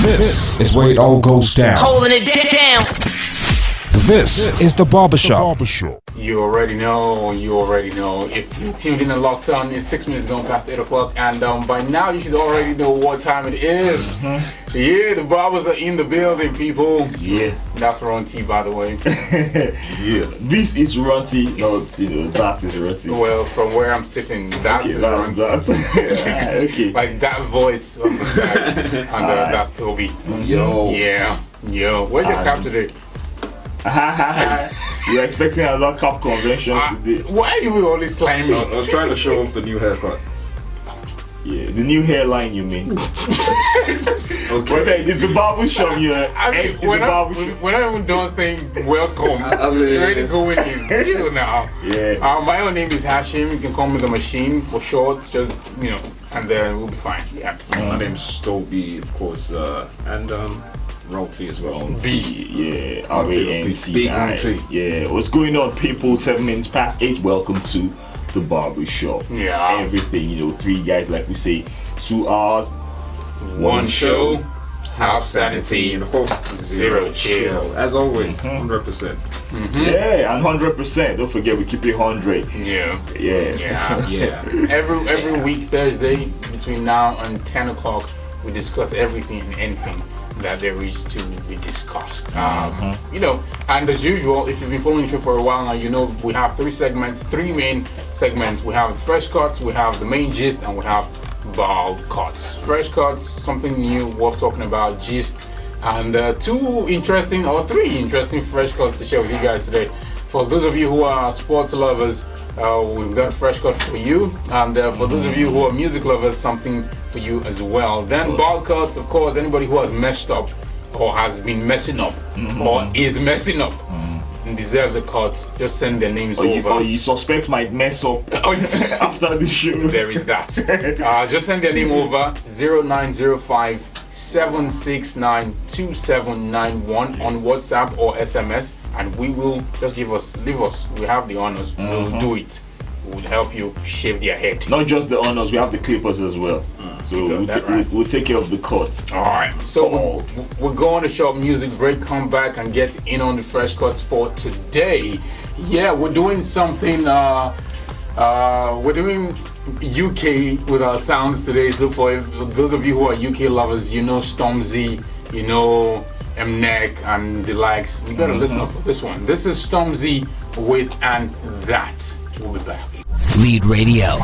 This is where it all goes down. Holding it down. This is the Barbershop. You already know. If you tuned in and locked on, it's 6 minutes going past 8 o'clock, and by now you should already know what time it is. Yeah, the barbers are in the building, people. Yeah. That's Ron T, by the way. Yeah. This is Ronty, not, that is Ronty. Well, from where I'm sitting, that is Ron T. Okay. Like that voice on the side, and that's Toby. Yo. Yeah. Yo. Where's your cap today? You're expecting another cup convention today. Why are you always slamming me? I was trying to show off the new haircut. Yeah, the new hairline, you mean? Okay. It's the barbershop, yeah. I mean, we're not even done saying welcome. You're ready to go in. You now. Yeah. My own name is Hashim. You can call me the machine for short. Just and then we'll be fine. Yeah. My name's Toby, of course, and Ralty as well. Beast. Yeah. Big R-A-N-T. Yeah. What's going on, people? 7 minutes past 8. Welcome to the Barbershop. Yeah. Everything, 3 guys, like we say, 2 hours, one show, have sanity, and of course, zero chill. As always, 100%. Yeah, and 100%. Don't forget, we keep it 100. Yeah. Every week Thursday between now and 10 o'clock, we discuss everything and anything that there is to be discussed. And as usual, if you've been following the show for a while now, we have 3 main segments. We have fresh cuts, we have the main gist, and we have bald cuts. Fresh cuts, something new worth talking about, gist, and 3 interesting fresh cuts to share with you guys today. For those of you who are sports lovers, we've got a fresh cut for you, and for those of you who are music lovers, something for you as well. Then bald cuts, of course, anybody who has messed up or has been messing up or is messing up and deserves a cut, just send their names over. Or you suspect might mess up after the show. There is that. Just send their name over 0905 769 2791 on WhatsApp or SMS, and we will just leave us. We have the honors. We'll do it. We'll help you shave their head. Not just the honors, we have the clippers as well. So we'll take care of the cut. Alright, so we'll go on a short music break, come back and get in on the fresh cuts for today. Yeah, we're doing something, we're doing UK with our sounds today. So for those of you who are UK lovers, Stormzy, Mnek and the likes, you gotta listen up for this one. This is Stormzy with And That. We'll be back. Lead Radio,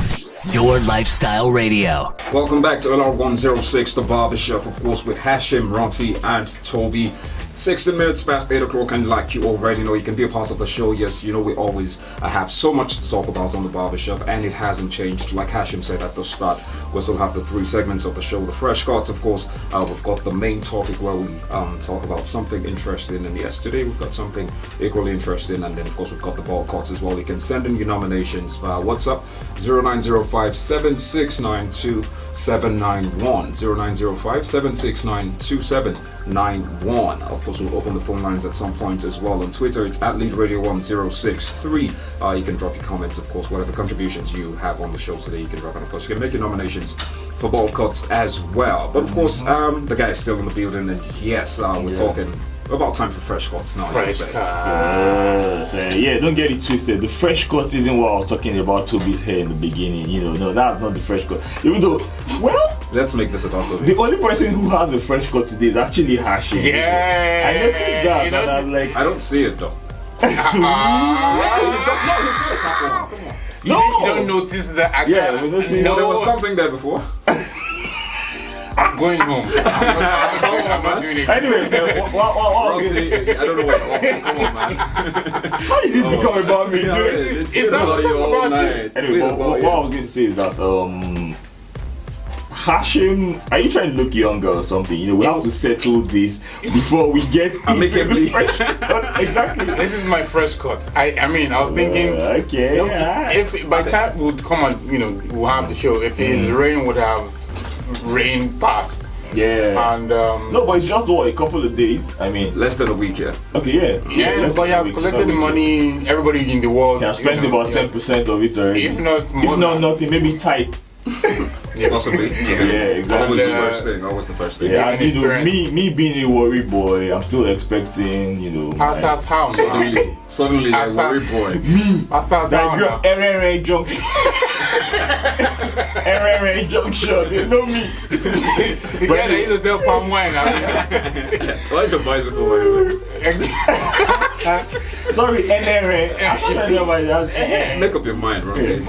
your lifestyle radio. Welcome back to LR106, the Barbershop, of course, with Hashim, Ronty, and Toby. 16 minutes past 8 o'clock, and like you already know, you can be a part of the show. Yes, we always have so much to talk about on the Barbershop, and it hasn't changed. Like Hashim said at the start, we'll still have the 3 segments of the show. The fresh cuts, of course, we've got the main topic where we talk about something interesting, and yes, today we've got something equally interesting, and then of course we've got the ball cuts as well. You can send in your nominations via WhatsApp 0905 769 2791 0905 769 2791. Of course, we'll open the phone lines at some point as well. On Twitter, it's at LeadRadio1063. You can drop your comments, of course, whatever contributions you have on the show today, you can drop, and of course, you can make your nominations for ball cuts as well. But of course, the guy is still in the building, and yes, we're talking about time for fresh cuts now. Fresh cuts. Don't get it twisted. The fresh cut isn't what I was talking about Toby's hair in the beginning. No, that's not the fresh cut. Even though, let's make this about Toby. The only person who has a fresh cut today is actually Hashim. Yeah, I noticed that, and I was like, I don't see it though. You don't notice that? Yeah, we noticed. No, there was something there before. I'm going home. I'm not doing it. Anyway, Ralty, I don't know what. Come on, man. How did this become about me, dude? It's not about you all night. Anyway, what I was going to say is that Hashim, are you trying to look younger or something? We have to settle this before we get into the fresh cut. Exactly. This is my fresh cut. I was thinking, if by the time we would come on, we'll have the show. If it's rain, would have rain pass. Yeah. And no, but it's just a couple of days. Less than a week, yeah. Okay, yeah. But you have collected the money. Everybody in the world has spent about 10% of it already. If not more, if not nothing, maybe tight. Possibly. Yeah, exactly. Always the first thing. Always the first thing. Yeah, and you know, me being a worry boy, I'm still expecting, you know. How? Suddenly, a worry boy. That RRA junction. RRA junction, you know me. Yeah, they used to sell palm wine. Why is a bicycle by Sorry, NRA. I don't know why that's Make up your mind, Ronzi.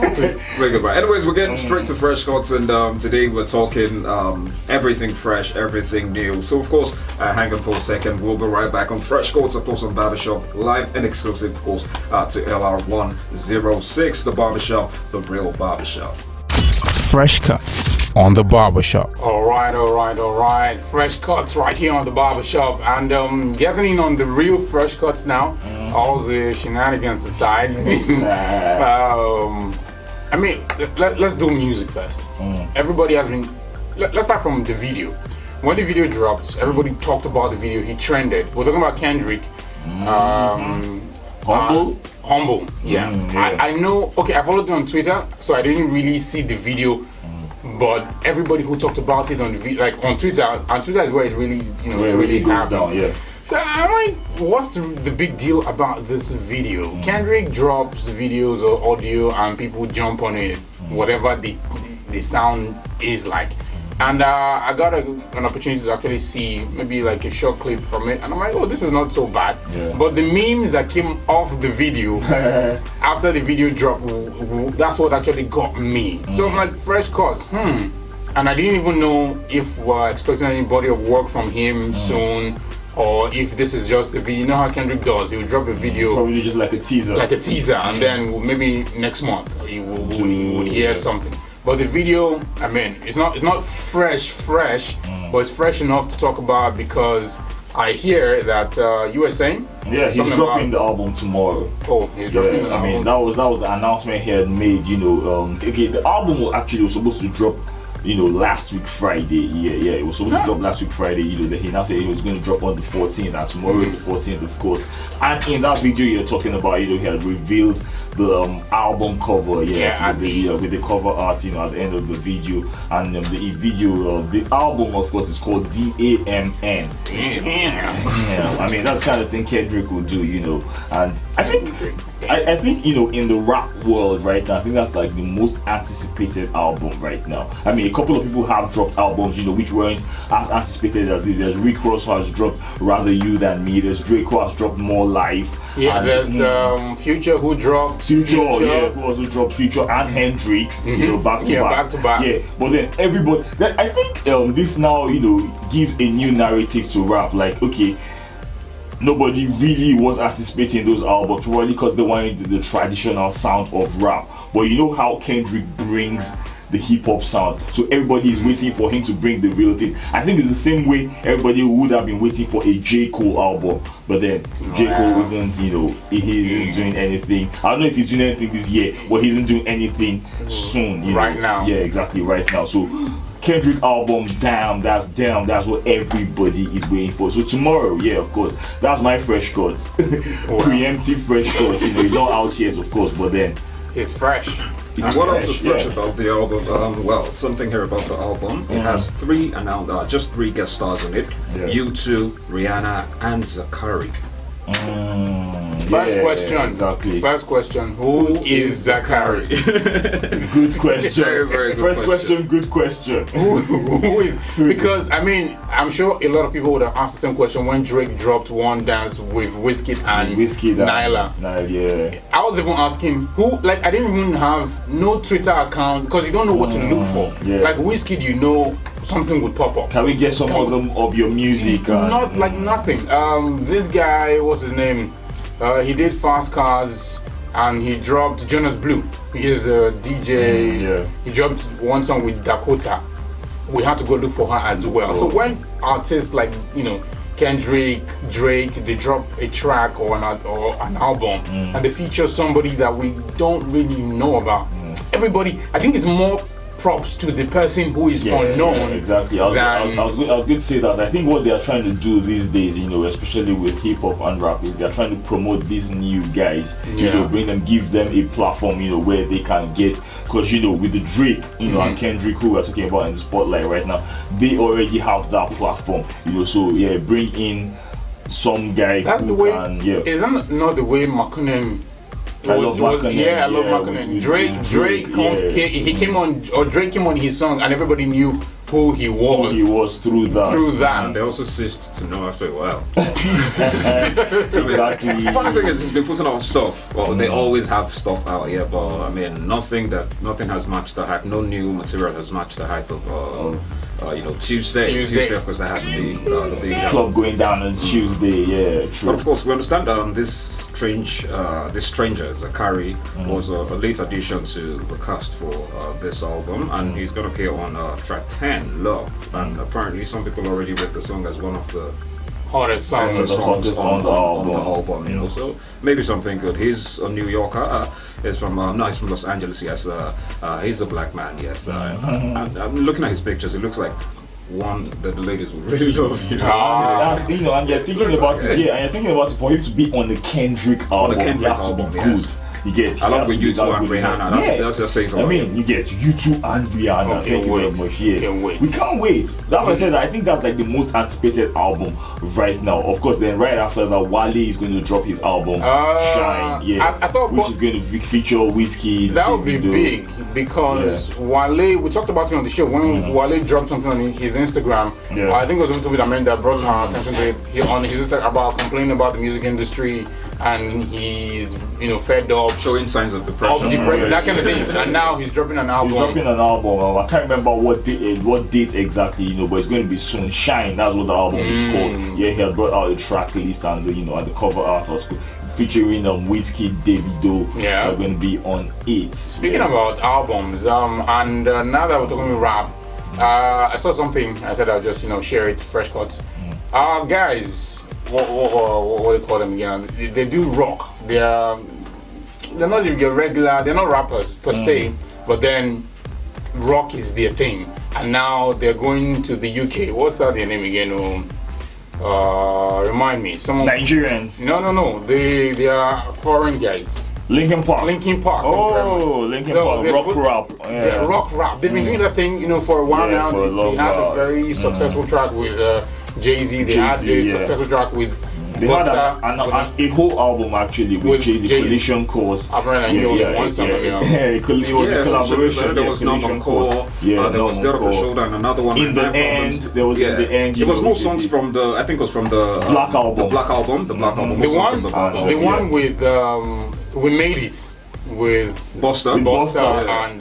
Make up your mind. Anyways, we're getting straight to Fresh Cuts, and today we're talking everything fresh, everything new. So, of course, hang on for a second. We'll be right back on Fresh Cuts, of course, on Barbershop, live and exclusive, of course, to LR106, the Barbershop, the real Barbershop. Fresh Cuts on the Barbershop. All right. Fresh Cuts right here on the Barbershop, and getting in on the real Fresh Cuts now. All the shenanigans aside. I mean, let's do music first. Everybody has been. Let's start from the video. When the video dropped, everybody talked about the video. He trended. We're talking about Kendrick. Humble. Yeah. I know. Okay, I followed him on Twitter, so I didn't really see the video. But everybody who talked about it on on Twitter, and Twitter is where it really, it's really goes happening. down. Yeah. So I'm like, what's the big deal about this video? Kendrick drops videos or audio, and people jump on it, whatever the sound is like. And I got an opportunity to actually see maybe like a short clip from it, and I'm like, oh, this is not so bad. Yeah. But the memes that came off the video after the video dropped, that's what actually got me. So I'm like, Fresh Cuts, and I didn't even know if we're expecting any body of work from him soon, or if this is just a video. You know how Kendrick does, he will drop a video, Probably just like a teaser. and then maybe next month he would hear something. But the video, I mean, it's not fresh, but it's fresh enough to talk about, because I hear that you were saying. Yeah, he's dropping the album tomorrow. Oh, he's dropping the album. I mean, that was the announcement he had made. You know, okay, the album was supposed to drop, last week Friday. Yeah, it was supposed to drop last week Friday. He now said it was going to drop on the 14th, and tomorrow is the 14th, of course. And in that video you're talking about, he had revealed the album cover, with the cover art, at the end of the video, and the album, of course, is called DAMN. Damn. I mean, that's the kind of thing Kendrick would do, and I think in the rap world right now, I think that's like the most anticipated album right now. I mean, a couple of people have dropped albums, which weren't as anticipated as this. There's Rick Ross who has dropped Rather You Than Me. There's Drake who has dropped More Life. Yeah, and there's Future who dropped Future, who also dropped Future, and Hendrix, back to back. Yeah, but then everybody, I think this now, gives a new narrative to rap. Like, okay, nobody really was anticipating those albums, probably because they wanted the traditional sound of rap. But you know how Kendrick brings the hip-hop sound, so everybody is waiting for him to bring the real thing. I think it's the same way everybody would have been waiting for a J. Cole album, but then J. Cole isn't, he isn't doing anything. I don't know if he's doing anything this year, but he isn't doing anything soon. Right now. Yeah, exactly, right now. So Kendrick album, that's what everybody is waiting for. So tomorrow, of course, that's my Fresh Cuts. Preemptive Fresh Cuts. It's not out yet, of course, but then it's fresh. And what else is fresh about the album? Well, something here about the album. It has just three guest stars on it. U2, Rihanna, and Zakari. First question. Who is Zakari? Good question. Very, very good First question. Good question. Who is? Because I mean, I'm sure a lot of people would have asked the same question when Drake dropped One Dance with Wizkid and Nyla. Yeah. I was even asking who. Like, I didn't even have no Twitter account, because you don't know what to look for. Yeah. Like Wizkid, something would pop up. Can we get some of your music? Not like nothing. This guy, what's his name? He did Fast Cars, and he dropped Jonas Blue. He is a DJ. He dropped one song with Dakota. We had to go look for her as well. So when artists like Kendrick, Drake, they drop a track or an album, and they feature somebody that we don't really know about, everybody, I think it's more props to the person who is unknown. Yeah, exactly. I was going to say that. I think what they are trying to do these days, especially with hip hop and rap, is they are trying to promote these new guys. Bring them, give them a platform, where they can get. Because with the Drake, and Kendrick, who we're talking about in the spotlight right now, they already have that platform. So bring in some guy. That's who the way. can, Is that not the way McConnell? I love McConnell. I love McConnell. Drake came on, or Drake came on his song, and everybody knew who he was. He was through that. And they also ceased to know after a while. Exactly. The funny thing is, he's been putting out stuff. Well, they always have stuff out here, but I mean, nothing has matched the hype. No new material has matched the hype of Tuesday, of course, that has to be the big club going down on Tuesday. Yeah, true. But of course, we understand this stranger, Zakari, was a late addition to the cast for this album, and he's going to appear on track 10, Love. And apparently, some people already rate the song as one of the hottest songs on the album. So maybe something good. He's a New Yorker. He's from Los Angeles. Yes, he's a black man. Yes, I'm looking at his pictures. It looks like one that the ladies would really love. And you're thinking about it. Yeah, and you're thinking about it for him to be on the Kendrick album. He has to be good. You get. I love with U2 and Rihanna. That's just saying something. I mean, you get U2 and Rihanna. Thank you very much. Yeah, we can't wait. That's why I said that I think that's like the most anticipated album right now. Of course, then right after that, Wale is going to drop his album Shine. Yeah, I thought which is going to feature Whiskey. That would be big because Wale. We talked about it on the show when Wale dropped something on his Instagram. I think it was a little bit Amanda that brought our attention to it on his Instagram about complaining about the music industry. And he's, fed up, showing signs of depression, that kind of thing. And now he's dropping an album. I can't remember what date exactly, but it's going to be soon. Shine, that's what the album is called. Yeah, he had brought out a track list and and the cover art was featuring Whiskey, Davido. Are going to be on it. Speaking about albums, and now that we're talking rap, I saw something. I said I'll just share it. Fresh cuts. Guys. What do you call them again? They do rock. They're not your regular. They're not rappers per se, but then rock is their thing. And now they're going to the UK. What's that their name again? Remind me. Nigerians. No. They are foreign guys. Linkin Park. Oh, Linkin Park. Rock rap. Yeah. Rock rap. They've been doing that thing, for a while now. They had a very successful track with Jay-Z. They had a successful track with. They had a whole album actually with Jay-Z, Collision Course. It was a collaboration. There was Number Core. There was Dead Off the Shoulder and another one. In the end, there was in the end. It was more songs from the. I think it was from the Black Album. The Black Album. The one with We Made It. With Busta, and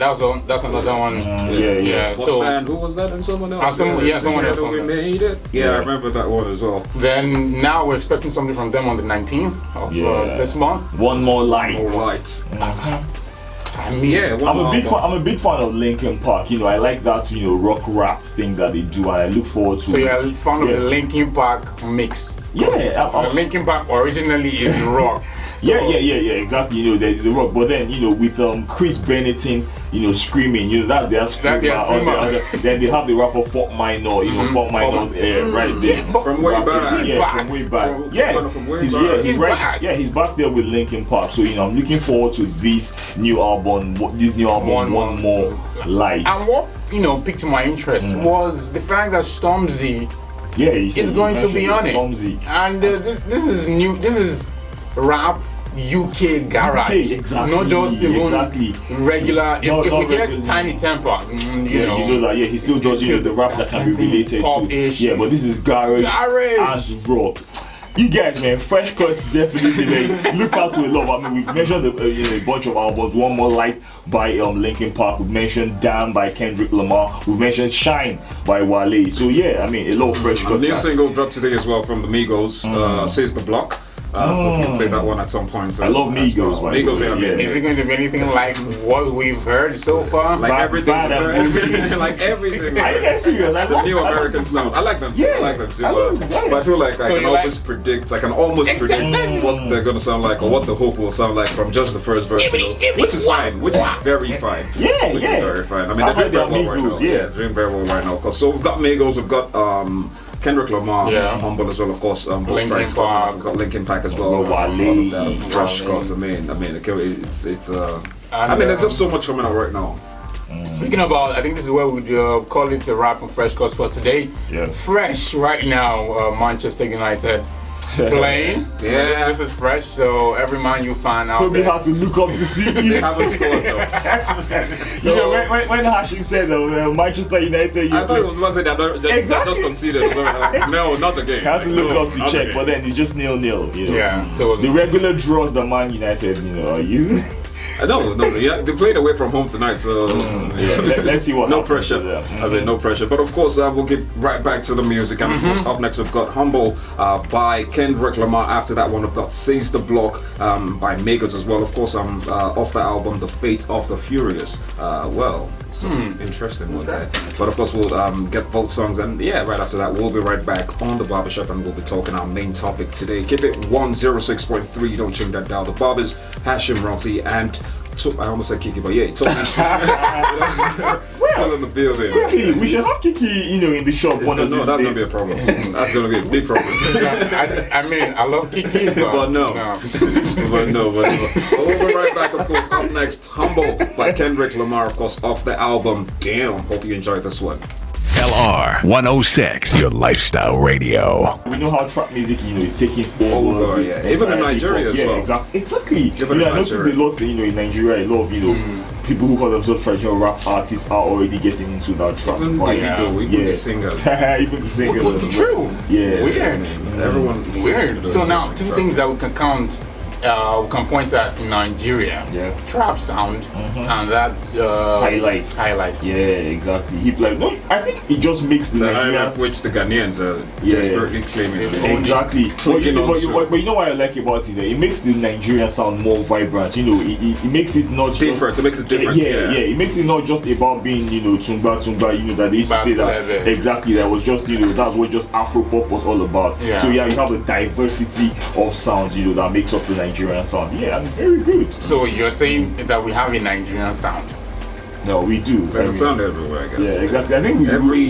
that's another one. So and who was that? And someone else. Someone else. We made it. I remember that one as well. Then now we're expecting something from them on the 19th of this month. One More Light. I mean, I'm a big fan of Linkin Park. I like that rock rap thing that they do, and I look forward to. So you're a fan of the Linkin Park mix? Linkin Park originally is rock. So, exactly. There's the rock, but then with Chris Benetton, screaming, that they are screaming. Then they have the rapper Fort Minor, Fort Minor, right there from way back. From way back. He's back there with Linkin Park. So I'm looking forward to this new album. One More Light. And what piqued my interest was the fact that Stormzy is going to be on it. Stormzy. And this is new. This is rap. UK garage, not just even regular. If we get Tiny Temper, he still does the rap that can be related pop-ish. to. But this is garage and rock. You guys, man, Fresh Cuts definitely look out to a lot. I mean, we mentioned a bunch of albums. One More Light by Linkin Park. We mentioned Damn by Kendrick Lamar. We mentioned Shine by Wale. So a lot of Fresh Cuts. A new single dropped today as well from the Migos. Says the Block. We'll play that one at some point. I love Migos, well. by the Migos, way, yeah. Is it going to be anything like what we've heard so far? Like everything, like everything. Are you guys serious? I The love new American sound. I like them too. I like them too. But I feel like I can always predict. I can almost predict what they're gonna sound like or what the hook will sound like from just the first verse, which is fine. Which is very fine. Yeah, Which is very fine. I mean, they're doing very well right now. Yeah, doing very well right now. So we've got Migos, we've got Kendrick Lamar, Humble as well, of course. Both Linkin tracks. Park. We've got Linkin Park as well. Wale. Fresh cuts. I mean, it's there's just so much coming out right now. Speaking about, I think this is where we call it a rap and fresh cuts for today. Yeah. Fresh right now, Manchester United playing. Yeah. This is fresh, so every man you find out Told me there. how to look up to see. They haven't scored though. You know, when Hashim said Manchester United, I thought it was one say that Exactly. just conceded. So, no, not again. you had to look No, up to not check, again. but then it's just 0-0. You know? Yeah, so The regular draws the Man United, are using. No, yeah, they played away from home tonight, so Let's see what no happens pressure. with that. I mean, no pressure. But of course, we'll get right back to the music. And of course, up next we've got "Humble" by Kendrick Lamar. After that one, we've got "Seize the Block" by Migos as well. Of course, off the album "The Fate of the Furious." Some interesting one there. But of course, we'll get both songs, and right after that, we'll be right back on the Barbershop, and we'll be talking our main topic today. Keep it 106.3. Don't change that dial. The Barbers, Hashim Ronti, and I almost said Kiki, but Toby's still in the building. Kiki, we should have Kiki, in the shop. No, that's gonna be a problem. That's gonna be a big problem. I mean, I love Kiki, But no. But we'll be right back, of course. Up next, "Humble" by Kendrick Lamar, of course, off the album Damn. Hope you enjoyed this one. LR 106, your lifestyle radio. We know how trap music, is taking Over, yeah. Even in Nigeria as well. Exactly. Even in I noticed a lot, in Nigeria, a lot of, people who call themselves traditional rap artists are already getting into that trap. Even the singers. Even the singers. True. Yeah. Weird. Everyone. Weird. So now, two things that we can count. We can point at in Nigeria. Yeah. Trap sound, and that's High life. High life. Yeah, exactly. I think it just makes the The Nigerian. IMF, which the Ghanaians are desperately claiming. Exactly. Clinging on to. But you know what I like about it? It makes the Nigerian sound more vibrant. It makes it not just Different. It makes it different. Yeah. It makes it not just about being, tumba, that they used to say that. Exactly. That was just, that's what just Afro pop was all about. Yeah. So you have a diversity of sounds, that makes up the Nigerian sound. Yeah, and very good. So you're saying that we have a Nigerian sound? No, we do. There's a sound everywhere, I guess. Yeah, exactly. I think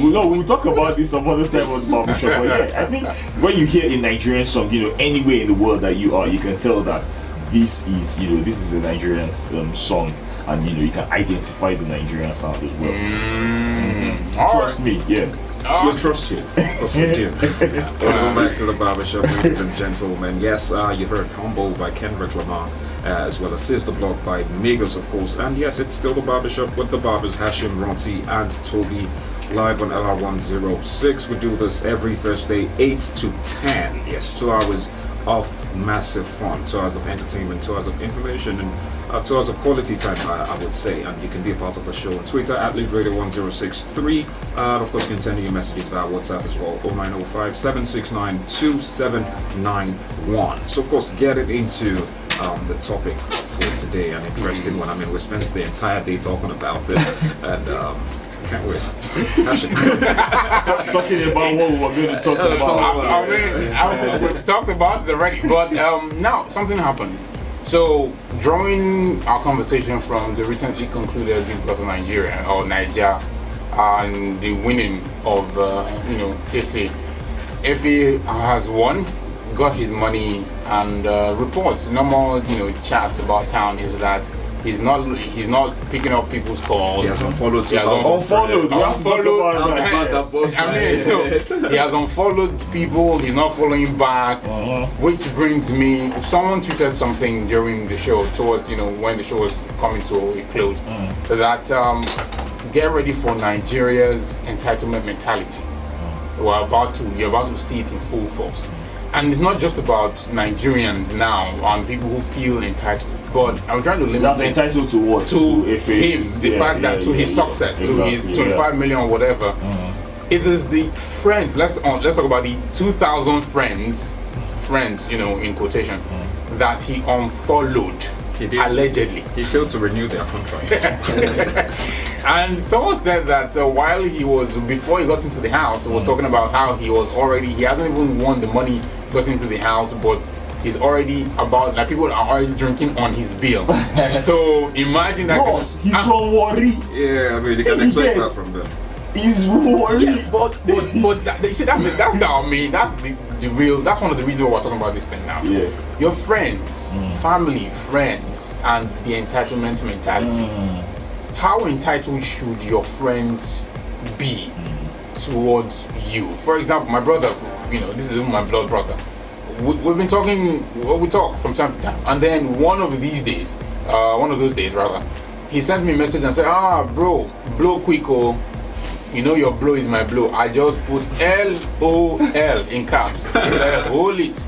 we'll talk about this some other time on the Barbershop. But I think when you hear a Nigerian song, anywhere in the world that you are, you can tell that this is a Nigerian song, and you can identify the Nigerian sound as well. Trust me, yeah. We'll trust you. Trust we do. Welcome back to the Barbershop, ladies and gentlemen. Yes, you heard "Humble" by Kendrick Lamar, as well as "Seize the Block" by Migos, of course. And yes, it's still the Barbershop with the Barbers, Hashim, Ronti, and Toby, live on LR 106. We do this every Thursday, 8 to 10. Yes, 2 hours of massive fun, 2 hours of entertainment, 2 hours of information, and 2 hours of quality time, I would say. And you can be a part of the show on Twitter at LeadRadio1063. And of course, you can send your messages via WhatsApp as well, 0905 769 2791. So of course, getting into the topic for today, an interesting one. I mean, we spent the entire day talking about it, and can't wait. Talking about what we were going to talk about. We've talked about it already, but now something happened. So, drawing our conversation from the recently concluded Big Brother Nigeria, or Niger, and the winning of, E04. E04 has won, got his money, and reports, normal, chats about town is that he's not picking up people's calls. He has unfollowed. He has he has unfollowed people. He's not following back, which brings me. Someone tweeted something during the show, towards when the show was coming to a close, that get ready for Nigeria's entitlement mentality. You're about to see it in full force, and it's not just about Nigerians now and people who feel entitled. But I'm trying to limit That's entitled to what? To him, the fact that to his success, to his 25 million or whatever. It is the friends. Let's talk about the 2,000 friends friends, in quotation, that he unfollowed. He did. Allegedly. He failed to renew their contract. And someone said that before he got into the house, he was talking about how he hasn't even won the money, got into the house, but he's already people are already drinking on his bill. So imagine that. Boss, he's from Worry. Yeah, I mean, they can expect that from them. He's Worry. Yeah, but you see, that's one of the reasons why we're talking about this thing now. Yeah. Your friends, family, friends, and the entitlement mentality. How entitled should your friends be towards you? For example, my brother, this is my blood brother. We've been talking, we talk from time to time, and then one of those days, he sent me a message and said, bro, blow quick, oh. Your blow is my blow. I just put LOL in caps. Hold it.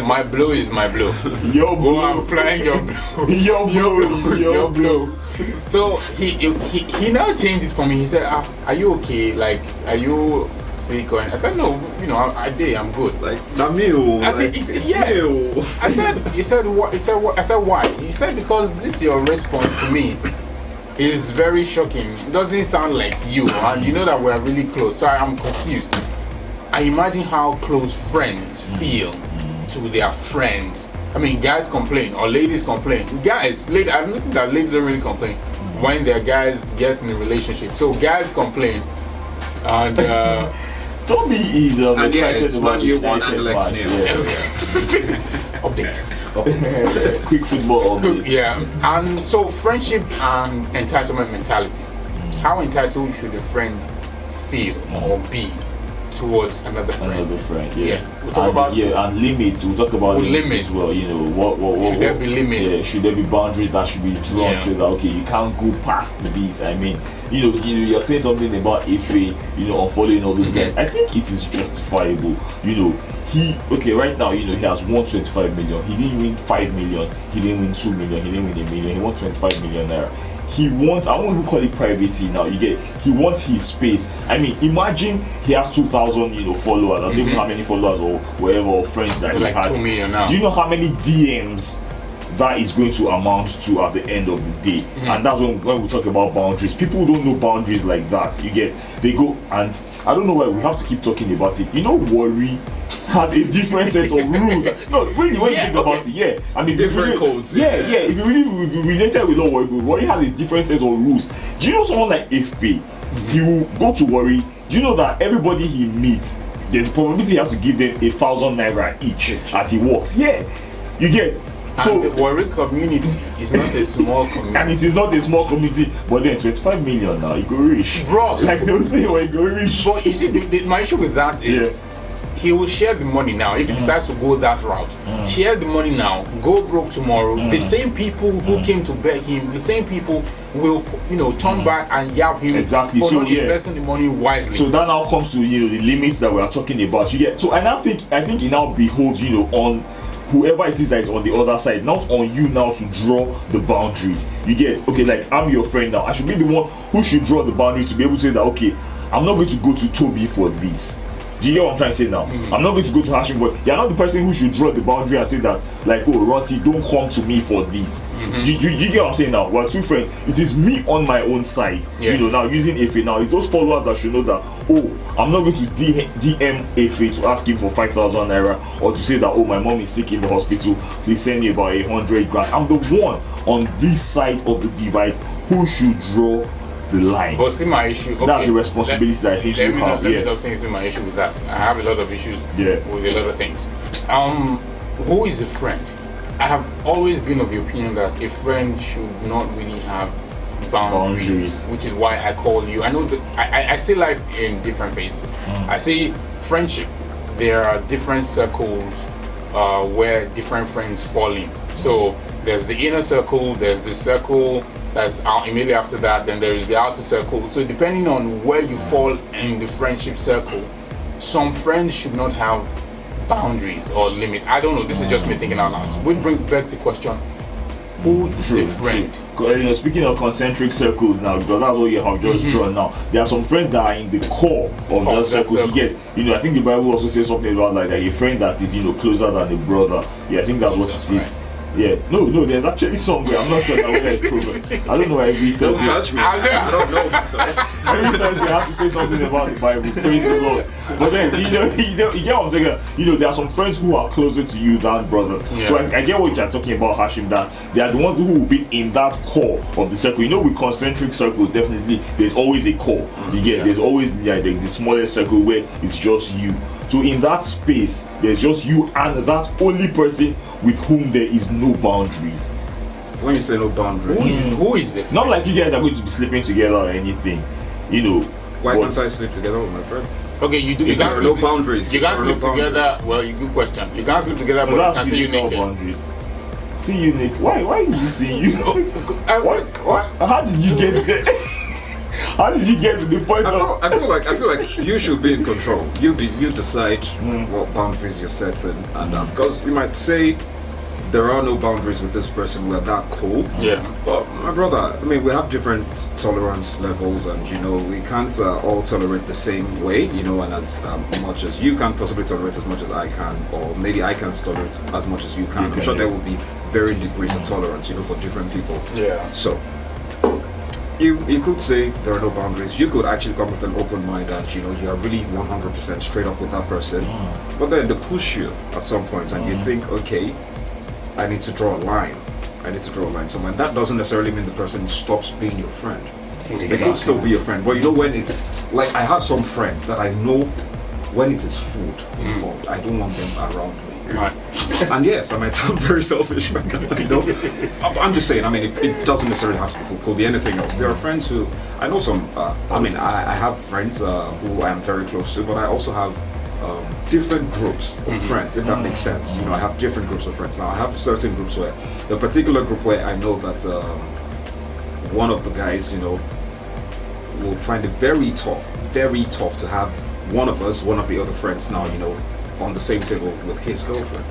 My blow is my blow. Your blow. I'm flying your blow. Your blow. So he now changed it for me. He said, are you okay? Like, are you sick? I said, no, I'm good. Like, Namil. I said, I said, he said, what? I said, why? He said, because this your response to me is very shocking. It doesn't sound like you, and you know that we're really close, so I'm confused. I imagine how close friends feel to their friends. I mean, guys complain or ladies complain. I've noticed that ladies don't really complain when their guys get in a relationship. So guys complain, and Toby is excited about you want Alex update. Quick football update. Yeah, and so friendship and entitlement mentality. How entitled should a friend feel or be towards another friend? Yeah. We'll talk about and limits. We'll talk about limits as well. What should there be limits? Yeah, should there be boundaries that should be drawn so that you can't go past these? I mean, you're saying something about Ife, unfollowing all those guys. I think it is justifiable. Right now, he has won 25 million. He didn't win 5 million. He didn't win 2 million. He didn't win $1 million. He won 25 million naira. He wants, I won't even call it privacy now. He wants his space. I mean, imagine he has 2,000, followers. I don't even know how many followers or whatever, or friends that he had. 2 million now. Do you know how many DMs that is going to amount to at the end of the day? And that's when we talk about boundaries. People don't know boundaries like that. They go, and I don't know why we have to keep talking about it. Worry has a different set of rules. No, really, when you think about it, I mean, different codes. If you really related with Worry has a different set of rules. Do you know someone like Ife? He will go to Worry. Do you know that everybody he meets, there's a probability he has to give them 1,000 naira each as he walks? Yeah, you get. So the Warri community is not a small community. And it is not a small community, but then 25 million now, you go rich. Bros. Like they'll say, you go rich. But you see, my issue with that is he will share the money now if he decides to go that route. Share the money now, go broke tomorrow. The same people who came to beg him, the same people will, turn back and yap him for not investing the money wisely. So that now comes to the limits that we are talking about. You get. So and I think it now beholds on whoever it is that is on the other side, not on you now to draw the boundaries. You get. Okay, like I'm your friend now. I should be the one who should draw the boundaries to be able to say that, okay, I'm not going to go to Toby for this. Do you get what I'm trying to say now? I'm not going to go to Hashim for it. You're not the person who should draw the boundary and say that, like, oh, Roti, don't come to me for this. Do you get what I'm saying now? We're two friends. It is me on my own side. Now using Efe now. It's those followers that should know that, oh, I'm not going to DM Efe to ask him for 5,000 naira or to say that, oh, my mom is sick in the hospital. Please send me about 100 grand. I'm the one on this side of the divide who should draw the line. But see my issue. Okay, that's the responsibility that I think you have. Let me just think my issue with that. I have a lot of issues with a lot of things. Who is a friend? I have always been of the opinion that a friend should not really have boundaries, which is why I call you. I know that I see life in different phases. I see friendship. There are different circles where different friends fall in. So there's the inner circle, there's the circle that's out immediately after that, then there is the outer circle. So depending on where you fall in the friendship circle, some friends should not have boundaries or limit. I don't know, this is just me thinking out loud. Which begs the question, Who is a friend? Speaking of concentric circles now, because that's what you have just drawn now. There are some friends that are in the core of those circles. You get, I think the Bible also says something about like a friend that is, closer than a brother. Yeah, I think that's what it is. Yeah, no, there's actually somewhere. I'm not sure that whether it's proven. I don't know why every Don't touch me. I don't know. Every time they have to say something about the Bible, praise the Lord. But then, you get what I'm saying? There are some friends who are closer to you than brothers. Yeah. So I get what you're talking about, Hashim, that they are the ones who will be in that core of the circle. With concentric circles, definitely, there's always a core. There's always the smallest circle where it's just you. So in that space, there's just you and that only person with whom there is no boundaries. When you say no boundaries, who is the friend? Not like you guys are going to be sleeping together or anything. Why can't I sleep together with my friend? Okay, you do. You can't sleep. No boundaries. You can't sleep together. Well, good question. You can't sleep together, but you can see you naked. Boundaries. See you naked. Why did you see you? What? How did you get there? How did you get to the point? I feel like you should be in control. You decide what boundaries you're setting, and because you might say there are no boundaries with this person. We're that cool. Yeah. But my brother, we have different tolerance levels, and we can't all tolerate the same way. And as much as you can possibly tolerate as much as I can, or maybe I can't tolerate as much as you can. I'm sure there will be varying degrees of tolerance, for different people. Yeah. So. You could say there are no boundaries. You could actually come with an open mind and you are really 100% straight up with that person. But then they push you at some point and you think, okay, I need to draw a line. somewhere. And that doesn't necessarily mean the person stops being your friend. Exactly. They could still be your friend. But when it's like I have some friends that I know when it is food involved, I don't want them around me. Right. And yes, I might sound very selfish, I'm just saying, it doesn't necessarily have to be food, could be anything else. There are friends who, I know some, I have friends who I am very close to, but I also have different groups of friends, if that makes sense. I have different groups of friends. Now, I have certain groups where, the particular group where I know that one of the guys, will find it very tough to have one of the other friends now, on the same table with his girlfriend.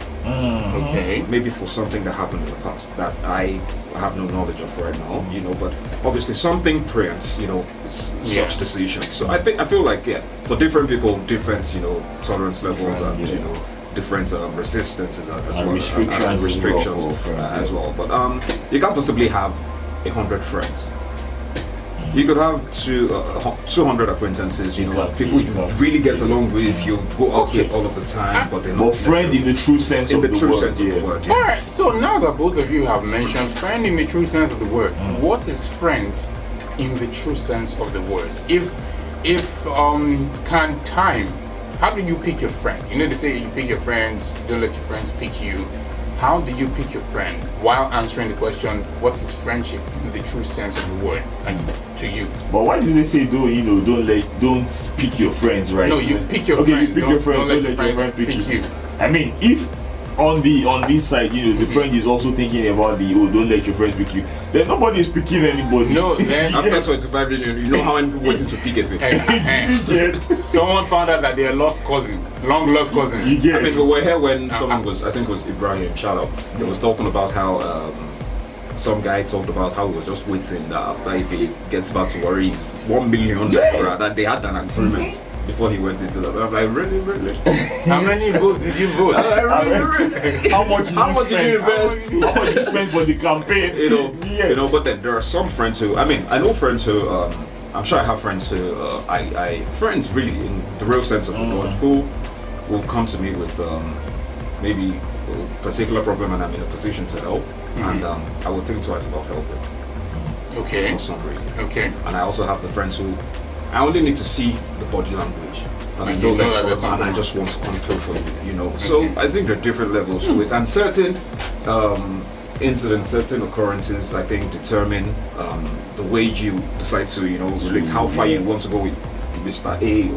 Okay. Maybe for something that happened in the past that I have no knowledge of right now, but obviously something preempts, such decisions. So I feel like, for different people, different, tolerance levels and, different resistances as well, restrictions as well. But you can't possibly have 100 friends. You could have 200 acquaintances, people you really get along with, you go out with all of the time, but they're not friend in the true sense of the word. Alright, so now that both of you have mentioned friend in the true sense of the word, what is friend in the true sense of the word? How do you pick your friend? They say you pick your friends, don't let your friends pick you. How do you pick your friend while answering the question, what is friendship in the true sense of the word, and to you? But why do they say don't pick your friends, right? No, you pick your friend. You pick your friend. Don't let your friend pick you. If on this side, the friend is also thinking about don't let your friends pick you, then nobody is picking anybody. No, then after 25 million, how many people waiting to pick a thing? Someone found out that they are long lost cousins. We were here when someone was, I think it was Ibrahim, shout out. He was talking about how some guy talked about how he was just waiting that after if he gets back to where he's 1 million naira, that they had an agreement before he went into that. I'm like, really? How many votes did you vote? Really? How much did you invest? How much did you spend for the campaign? But then there are some friends who, I know friends who, I'm sure I have friends who, friends really in the real sense of the word, who will come to me with maybe a particular problem and I'm in a position to help, and I will think twice about helping. Okay. For some reason. Okay. And I also have the friends who I only need to see the body language, and I know that and I just want to come through for you. So I think there are different levels to it, and certain incidents, certain occurrences, I think determine the way you decide to relate, how far you want to go with Mr. A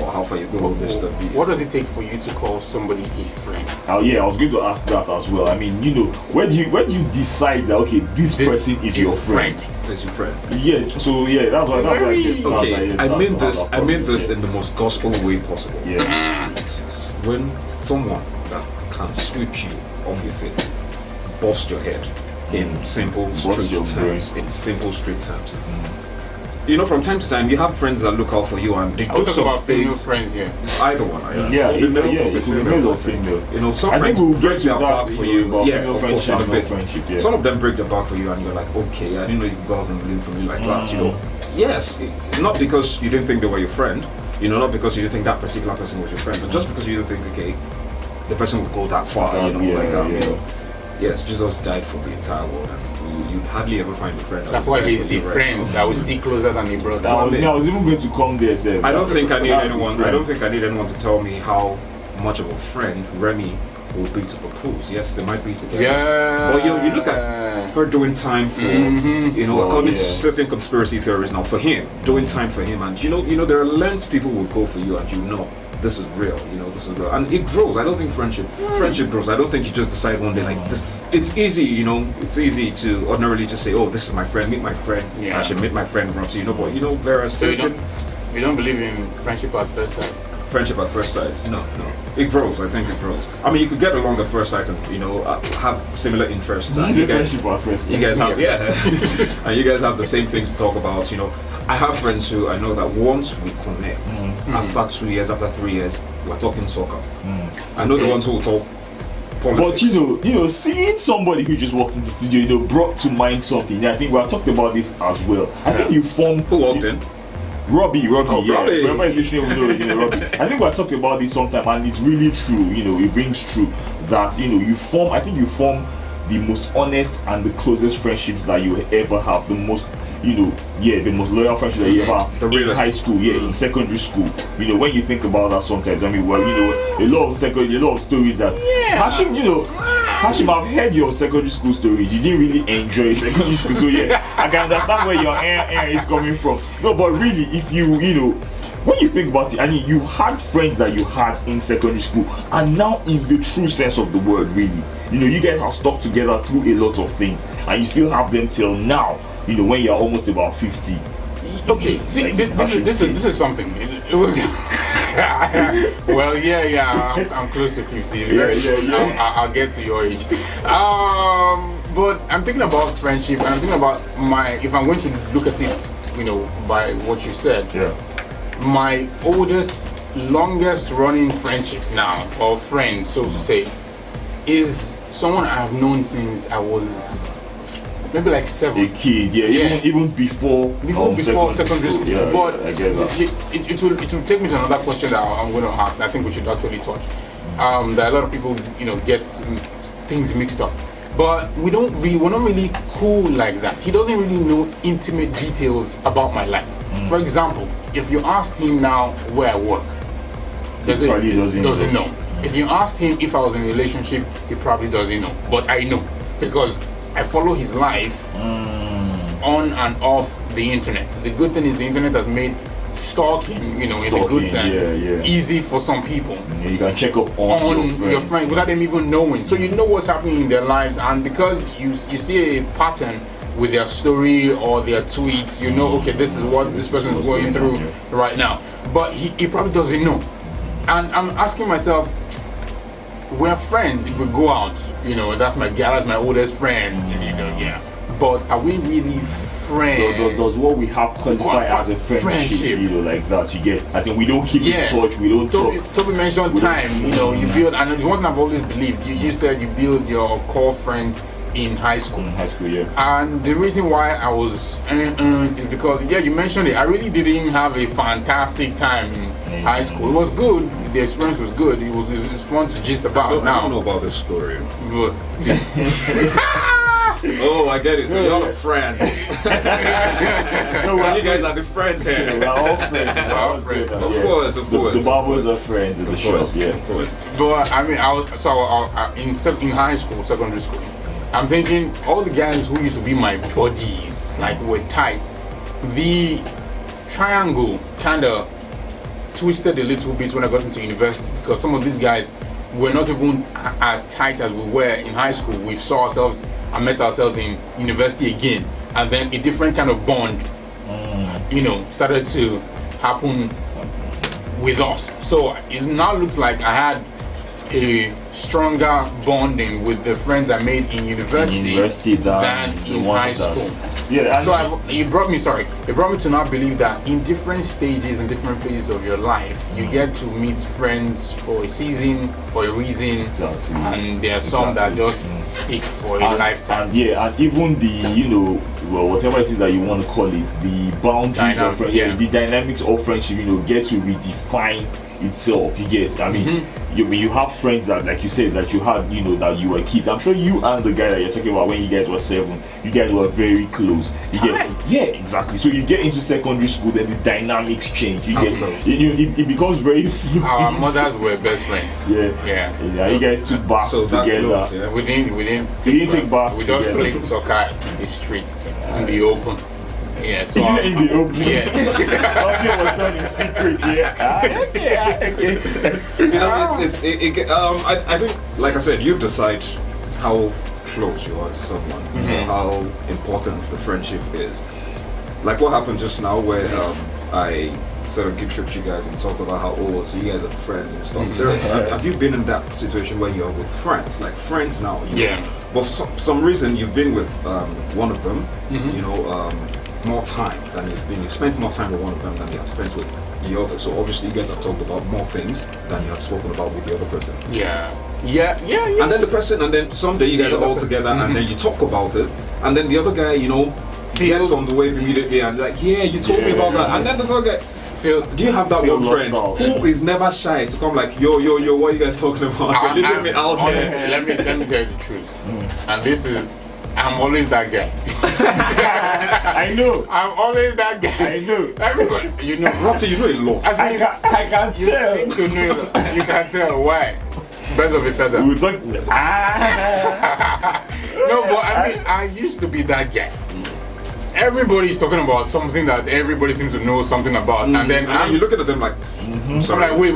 or how far you go with Mr. B. What does it take for you to call somebody a friend? Oh yeah, I was going to ask that as well. Where do you decide that this person is your friend? Is your friend? Yeah. So that's why I get started. Okay, I mean this in the most gospel way possible. Yeah. When someone that can sweep you off your feet, bust your head, in simple What's street your terms. In simple street terms. You know, from time to time, you have friends that look out for you and they I do was talking about some female things. friends here. Either one. It middle could be male or female. You know, some I friends think we'll break get to their that, back for you. about Yeah, female of course, friendship in a and male bit. friendship, yeah. Some of them break their back for you, and you're like, okay, I didn't know you guys didn't believe for me like that. You know, yes, not because you didn't think they were your friend. You know, not because you didn't think that particular person was your friend, but just because you didn't think, okay, the person would go that far. You know, you know. Yes, Jesus died for the entire world, and you hardly ever find a friend. That's why he's the friend that will stick closer than a brother. I was even going to come there. Say, I don't think I need anyone. Friend. I don't think I need anyone to tell me how much of a friend Remy will be to propose. Yes, they might be together. Yeah. But you look at her doing time for, you know, according to certain conspiracy theories now, for him, doing time for him, and you know, there are lengths people will go for you, and you know, this is real. You know, this is real, and it grows. I don't think friendship grows. I don't think you just decide one day like this. It's easy, you know. It's easy to ordinarily just say, oh, this is my friend. Meet my friend. Yeah. I should meet my friend once. You know, but you know, there are So certain. you don't believe in friendship at first sight? Friendship at first sight? No. It grows. I think it grows. I mean, you could get along at first sight and you know have similar interests. And you guys, friendship at first. you guys have and you guys have the same things to talk about. You know, I have friends who I know that once we connect, after 2 years, after 3 years, we're talking soccer. I know the ones who will talk politics. But you know, seeing somebody who just walked into the studio, you know, brought to mind something. Yeah, I think we have talked about this as well. I think you formed. Who walked in? Robbie, yeah. Robbie. Whoever is listening will know, you know, Robbie. I think we are talking about this sometime, and it's really true. You know, it rings true that you know you form. I think you form the most honest and the closest friendships that you ever have. The most, you know, the most loyal friendships that you ever have The in realest. high school, in secondary school. You know, when you think about that, sometimes I mean, well, you know, a lot of stories that Hashim, you know. Hashim, I've heard your secondary school stories. You didn't really enjoy secondary school, so yeah, I can understand where your air is coming from. No, but really, if you know, when you think about it, I mean, you had friends that you had in secondary school, and now in the true sense of the word, really, you know, you guys have stuck together through a lot of things, and you still have them till now. You know, when you're almost about 50. Okay, see, Like, this is something. Well, I'm close to 50. Very soon. I'll get to your age. But I'm thinking about friendship, and I'm thinking about if I'm going to look at it, you know, by what you said, my oldest, longest running friendship now, or friend, so to say, is someone I've known since I was maybe like 7. A kid, even before secondary school. Yeah, but I get that. it will take me to another question that I'm going to ask. I think we should actually touch. That a lot of people, you know, get things mixed up. But we're not really cool like that. He doesn't really know intimate details about my life. For example, if you asked him now where I work, probably doesn't know. If you asked him if I was in a relationship, he probably doesn't know. But I know because I follow his life on and off the internet. The good thing is the internet has made stalking, you know, in the good sense, easy for some people. You can check up on your friends without them even knowing. So you know what's happening in their lives, and because you see a pattern with their story or their tweets, you know, okay, this is what this person is going through right now. But he probably doesn't know. And I'm asking myself, we're friends if we go out, you know, that's my oldest friend, you know, but are we really friends? Does what we have qualify as a friendship, you know, like that? You get, I think we don't keep in touch, we don't talk. Toby mentioned time, you know, you build, and it's one thing I've always believed, you said you build your core friends in high school. And the reason why I was is because you mentioned it, I really didn't have a fantastic time in high school. It was good, the experience was good, it was fun to gist about. I don't know about this story. Good. Oh, I get it. So you're all friends. No, you guys are the friends here. We're all friends. Of course. The barbers are friends in the shop, of course. But I mean, in high school, secondary school, I'm thinking all the guys who used to be my buddies, like were tight. The triangle kind of twisted a little bit when I got into university because some of these guys were not even as tight as we were in high school. We saw ourselves and met ourselves in university again, and then a different kind of bond, you know, started to happen with us. So it now looks like I had a stronger bonding with the friends I made in university, than in high school. Yeah, so it brought me to now believe that in different stages and different phases of your life, you get to meet friends for a season, for a reason, and there are some that just stick for a lifetime. And even the whatever it is that you want to call it, the boundaries of friendship, the dynamics of friendship, get to redefine itself. You get, I mean, you have friends that, like you said, that you had, that you were kids. I'm sure you and the guy that you're talking about, when you guys were 7, you guys were very close. You get, yeah, exactly. So you get into secondary school, then the dynamics change. You get, it becomes very fluid. Our mothers were best friends. Yeah. You guys took baths together. Close, yeah. We didn't take baths. We just played soccer in the street, in the open. Yeah, so in the open. Yes. Nothing was done in secret. I think, like I said, you decide how close you are to someone, how important the friendship is. Like what happened just now, where I sort of guilt-tripped you guys and talked about how old, so you guys are friends and stuff. Have you been in that situation where you're with friends, like friends now? But for some reason, you've been with one of them, more time than you've spent more time with one of them than you have spent with the other. So obviously you guys have talked about more things than you have spoken about with the other person. Yeah. And then the person, and then someday you guys are all together, and then you talk about it, and then the other guy, gets on the wave immediately and like, you told me about that. And then the third guy, do you have that one friend who is never shy to come like, yo, what are you guys talking about? You're leaving me out here. Let me tell you the truth. And this is, I'm always that guy. I know. I'm always that guy. I know. Everybody, Ratty, you know a lot. I can you tell. seem to know. You can tell why. Best of each other. We talk. No, but I mean, I used to be that guy. Everybody's talking about something that everybody seems to know something about, and then you're looking at them like, I'm like, wait,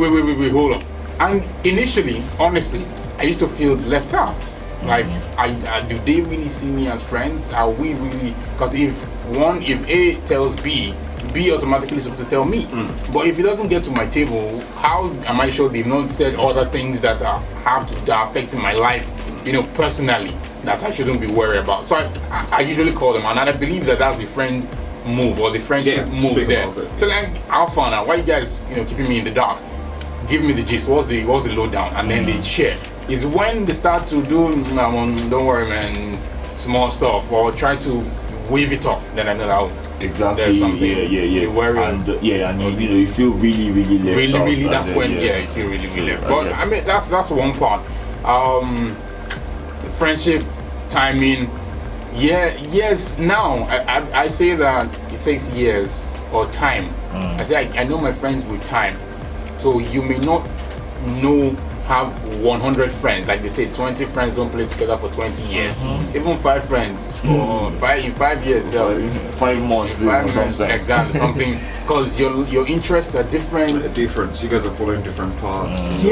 hold on. And initially, honestly, I used to feel left out. Like, do they really see me as friends? Are we really? Because if A tells B automatically supposed to tell me. But if it doesn't get to my table, how am I sure they've not said other things that are affecting my life, personally, that I shouldn't be worried about? So I usually call them, and I believe that that's the friend move or the friendship move there. So like, I'll find out why you guys, keeping me in the dark. Give me the gist. What's the lowdown, and then they share. Is when they start to do, don't worry, man, small stuff, or try to wave it off. Then I know that exactly. Yeah. You worry, and you feel really, really left out. Really. That's when you feel really left. But I mean, that's one part. Friendship, timing. Yes. Now I say that it takes years or time. I say I know my friends with time. So you may not have 100 friends, like they say 20 friends don't play together for 20 years. Even 5 friends for 5 years, 5 months, exactly, something, because your interests are different. You guys are following different paths.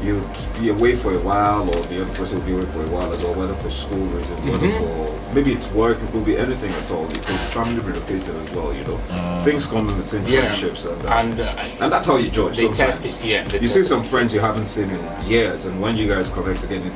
You'll be away for a while, or the other person will be away for a while as well, whether for school reasons, whether for maybe it's work, it could be anything at all. It could be family relocated as well. Things come in between friendships, and that's how you judge. They sometimes. test it. You see some friends you haven't seen in years, and when you guys connect again, you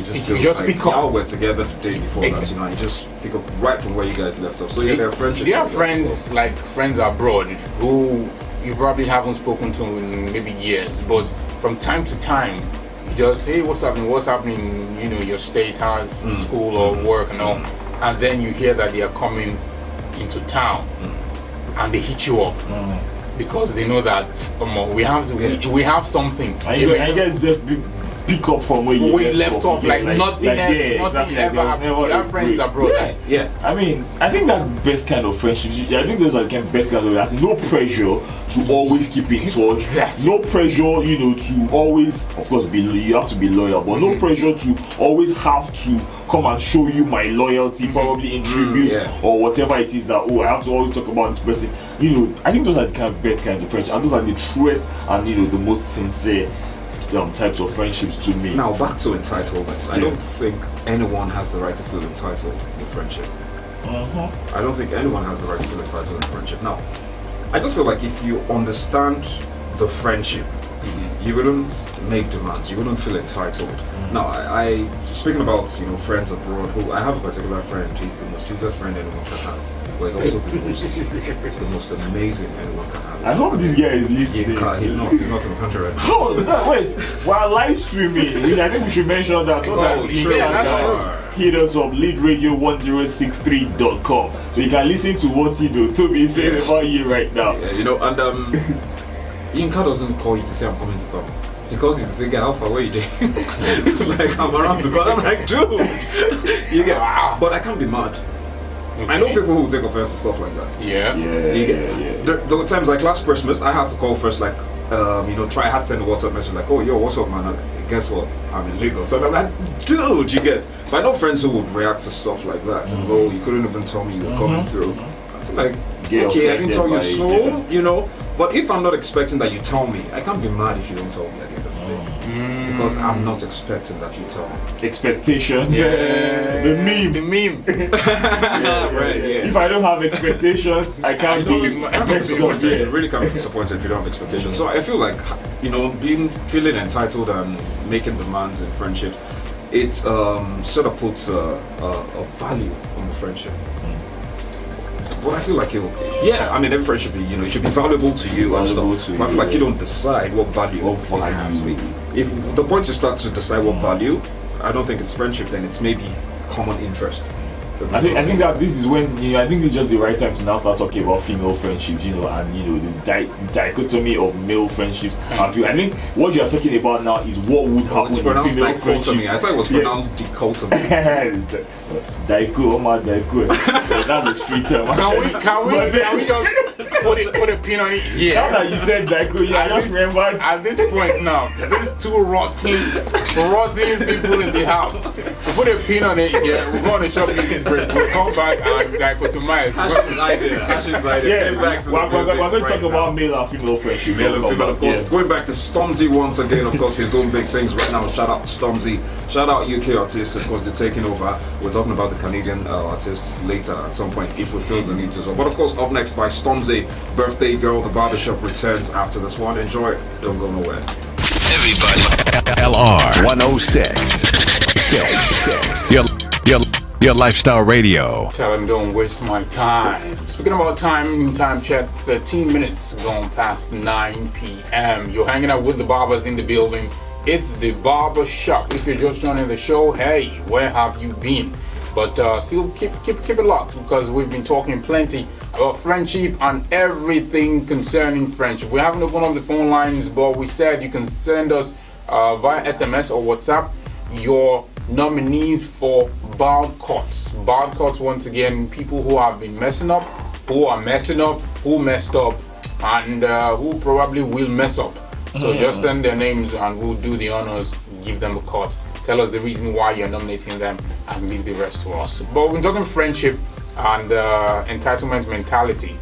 just like y'all were together the day before that. You just pick up right from where you guys left off. So there are friendships. There are friends like friends abroad who you probably haven't spoken to in maybe years, but from time to time, you just, hey, what's happening, your state, how school or work and all, and then you hear that they are coming into town, and they hit you up. Because they know that we have something. And you guys pick up from where you left off, like nothing ever happened. We have friends abroad. I mean, I think that's the best kind of friendships. I think those are the best kind of. There's no pressure to always keep in touch. No pressure, to always, of course, you have to be loyal, but no pressure to always have to come and show you my loyalty, probably in tribute or whatever it is that, I have to always talk about this person. I think those are the best kinds of friendships, and those are the truest and the most sincere types of friendships to me. Now back to entitlements. I don't think anyone has the right to feel entitled in friendship. I don't think anyone has the right to feel entitled in friendship. Now, I just feel like if you understand the friendship, you wouldn't make demands. You wouldn't feel entitled. Now, I speaking about friends abroad. Who I have a particular friend. He's the most useless friend anyone can have, but he's also the most amazing anyone can have. I hope this guy is listening. He's not in the country right now. Oh, no, wait. While live streaming, I think we should mention that so that you true. can That's true. hit us up leadradio1063.com so you can listen to what Toby is saying about you right now. Yeah, and Yinka doesn't call you to say I'm coming to talk. He calls you to say, get Alpha, where you doing? It's like I'm around because I'm like, dude. You get, but I can't be mad. Okay. I know people who take offense to stuff like that. Yeah. There were times like last Christmas, I had to call first, like, I had to send a WhatsApp message like, oh, yo, what's up, man? Guess what? I'm in Lagos. And I'm like, dude, you get. But I know friends who would react to stuff like that and go, you couldn't even tell me you were coming through. I feel like, okay, I didn't tell you so, But if I'm not expecting that you tell me, I can't be mad if you don't tell me at the end of the day. Because I'm not expecting that you tell me. Expectations. Yeah. The meme. Right, yeah. If I don't have expectations, I can't be disappointed. You really can't be disappointed if you don't have expectations. So I feel like, feeling entitled and making demands in friendship, it sort of puts a value on the friendship. But I feel like every friendship, it should be valuable to you and stuff. But I feel like you don't decide what value it has. If the point you start to decide what value, I don't think it's friendship. Then it's maybe common interest. I think that this is when I think it's just the right time to now start talking about female friendships, and the dichotomy of male friendships. I think what you are talking about now is what would happen in female friendships. I thought it was pronounced dichotomy. Daiko. That's a street term. Can we just put a pin on it? Yeah. Now that you said Daiko, I just remembered. At this point now, there's two rotten people in the house. We put a pin on it. Yeah, we're going to shop music break. We'll come back and dichotomize. Hashim's idea. We're going to talk about male and female friendship. Of course. Going back to Stormzy once again. Of course, he's doing big things right now. Shout out to Stormzy. Shout out UK artists. Of course, they're taking over. We're talking about the Canadian artists later at some point if we feel the need to. But of course, up next by Stormzy, Birthday Girl. The Barbershop returns after this one. Enjoy it. Don't go nowhere. Everybody. LR 106. Your lifestyle radio. Tell them don't waste my time. Speaking about time check, 13 minutes gone past 9 p.m. You're hanging out with the barbers in the building. It's the Barbershop. If you're just joining the show, hey, where have you been? But still keep it locked because we've been talking plenty about friendship and everything concerning friendship. We haven't opened up the phone lines, but we said you can send us via SMS or WhatsApp your nominees for bald cuts. Bald cuts, once again, people who have been messing up, who are messing up, who messed up, and who probably will mess up. So just send their names and we'll do the honors, give them a cut. Tell us the reason why you're nominating them and leave the rest to us. But we're talking friendship and entitlement mentality.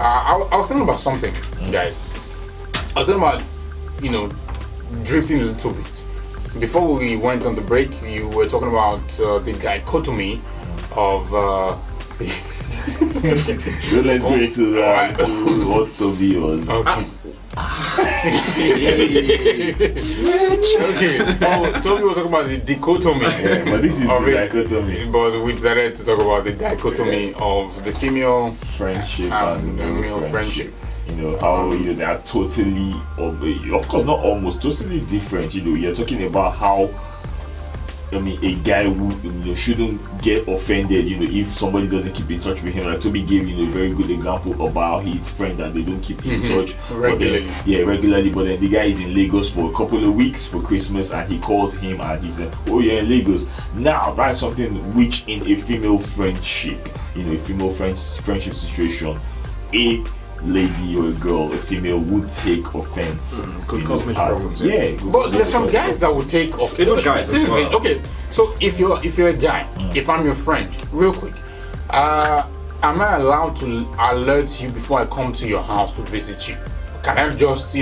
I was thinking about something, guys. I was thinking about, drifting a little bit. Before we went on the break, you were talking about the dichotomy of let's go into what Toby was. Okay. Okay, so Toby was talking about the dichotomy. Yeah, but this is the dichotomy. But we decided to talk about the dichotomy of the female friendship and the male friendship. How they are totally, of course not almost, totally different. You're talking about how a guy who shouldn't get offended if somebody doesn't keep in touch with him. Like Toby gave a very good example about his friend that they don't keep in touch regularly. Regularly. But then the guy is in Lagos for a couple of weeks for Christmas, and he calls him and he said, "Oh, you're in Lagos." Now that's something which in a female friendship, a female friendship situation, a lady or a girl, a female would take offense. Could cause major problems. Yeah, but there's some guys that would take offense. Even guys as well. Okay, so if you're a guy, if I'm your friend, real quick, am I allowed to alert you before I come to your house to visit you? Can I just,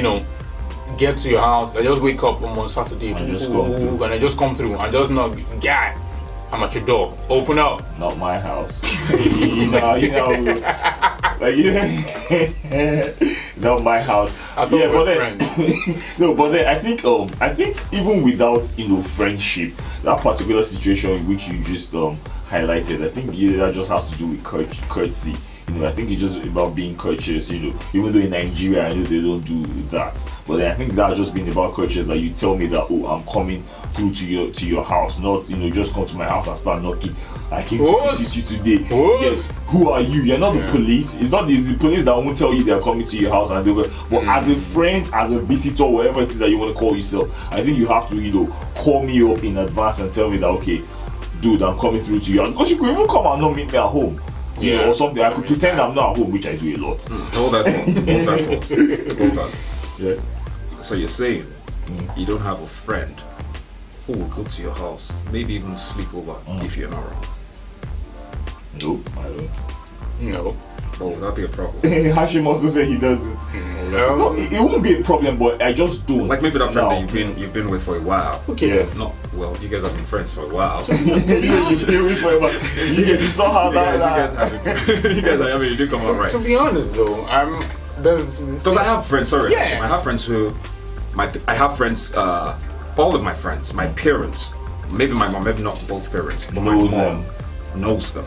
get to your house? I just wake up on Saturday and I just come through and just not, guy, I'm at your door. Open up. Not my house. you know, like not my house. I thought we but were then, friends. no, but then I think even without friendship, that particular situation in which you just highlighted, I think that just has to do with courtesy. I think it's just about being courteous, even though in Nigeria I know they don't do that. But then I think that's just been about courteous, that you tell me that, oh, I'm coming through to your house, not just come to my house and start knocking. I came to visit you today. Yes, who are you? You're not the police. It's the police that won't tell you they're coming to your house and they'll go. But as a friend, as a visitor, whatever it is that you want to call yourself, I think you have to, call me up in advance and tell me that, okay, dude, I'm coming through to you. Because you could even come and not meet me at home. Or something. I could pretend I'm not at home, which I do a lot. All that. Yeah. So you're saying you don't have a friend who will go to your house, maybe even sleep over if you're not around? Nope, I don't. No. Oh, would that be a problem? Hashim also said he doesn't. No, it won't be a problem, but I just don't. Like maybe that friend that you've been with for a while. Okay. Yeah. Not well. You guys have been friends for a while. You saw how that. You guys are having. You did come out right. To be honest, though, Because I have friends. Sorry. Yeah. I have friends who. I have friends. All of my friends. My parents. Maybe my mom. Maybe not both parents. But my mom knows them.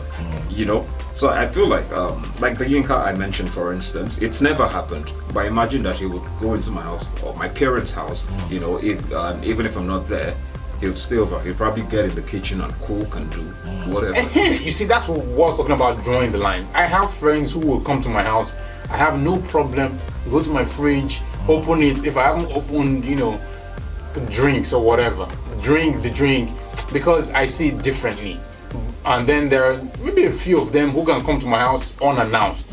So I feel like the Yinka I mentioned, for instance, it's never happened. But imagine that he would go into my house or my parents' house, if even if I'm not there, he'll stay over. He'll probably get in the kitchen and cook and do whatever. You see, that's what I was talking about, drawing the lines. I have friends who will come to my house. I have no problem. Go to my fridge, open it. If I haven't opened, drinks or whatever, drink the drink because I see it differently. And then there are maybe a few of them who can come to my house unannounced,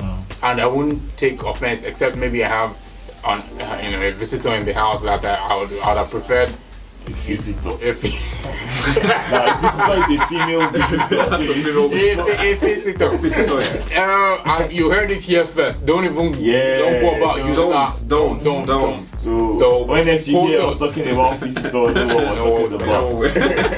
and I wouldn't take offense, except maybe I have a visitor in the house that I would have preferred. Visitor. A visitor is a female visitor. A visitor. You heard it here first. Don't even. Don't go about. Don't. So when next you hear us talking about visitor,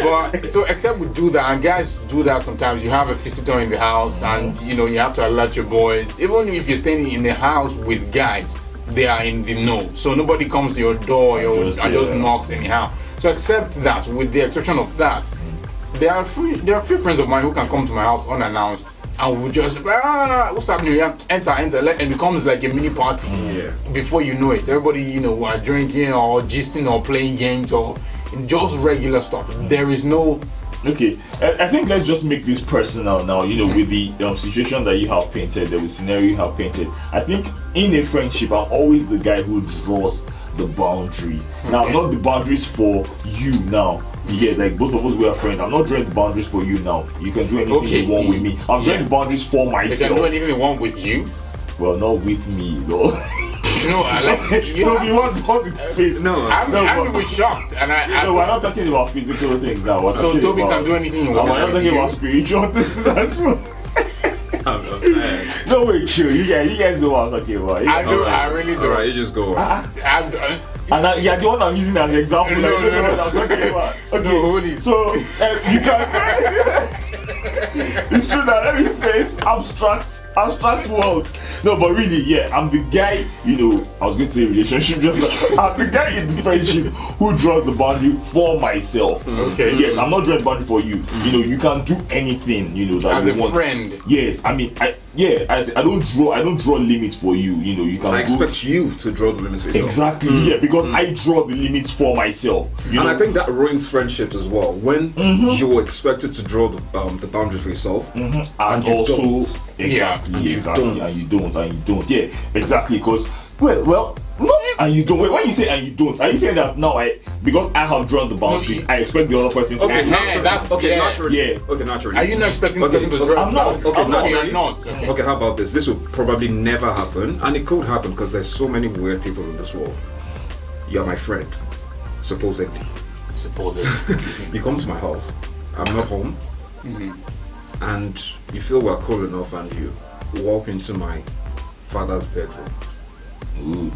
But so except we do that, and guys do that sometimes. You have a visitor in the house, and you have to alert your boys. Even if you're staying in the house with guys, they are in the know. So nobody comes to your door and just knocks anyhow. So except that, with the exception of that, there are a few friends of mine who can come to my house unannounced and will just what's happening here? Enter, and it becomes like a mini party. Before you know it, everybody are drinking or gisting or playing games or just regular stuff. There is no. Okay, I think let's just make this personal now. With the situation that you have painted, the scenario you have painted. I think in a friendship, I'm always the guy who draws the boundaries. Now, not the boundaries for you now. You get, like, both of us, we are friends. I'm not drawing the boundaries for you now. You can do anything you want with me. I'm drawing the boundaries for myself. You can do anything you want with you? Well, not with me, though. No, I like. Toby, what's it face? I'm really shocked, and No, we're not talking about physical things now. So Toby can do anything you want. We're not talking about spiritual things as well. No, wait, chill. You guys know what I'm talking about. I really do. Alright, you just go. And you're the one I'm using as an example. No, what I'm talking about. Okay. No, hold it. So you can. It's true that let me face abstract world. No, but really, I'm the guy. I was going to say relationship just like I'm the guy in friendship who draws the boundary for myself. Okay. Yes, I'm not drawing the boundary for you. You can do anything. That as you a want. Friend. Yes, I mean, I don't draw limits for you. You can. I expect you to draw the limits for yourself. Exactly. Yeah, because I draw the limits for myself. And I think that ruins friendships as well. When you're expected to draw the boundaries for yourself, and you also don't. exactly, and you don't. and you don't. Yeah, exactly. Because well, not and you don't. When you say and you don't, are you saying that now? Because I have drawn the boundaries, I expect the other person to. Okay, naturally. Yeah. Okay, naturally. Are you not expecting the person to draw? I'm not. Okay, naturally. not. Okay, how about this? This will probably never happen, and it could happen because there's so many weird people in this world. You're my friend, supposedly. You come to my house, I'm not home, and you feel we're cool enough, and you walk into my father's bedroom.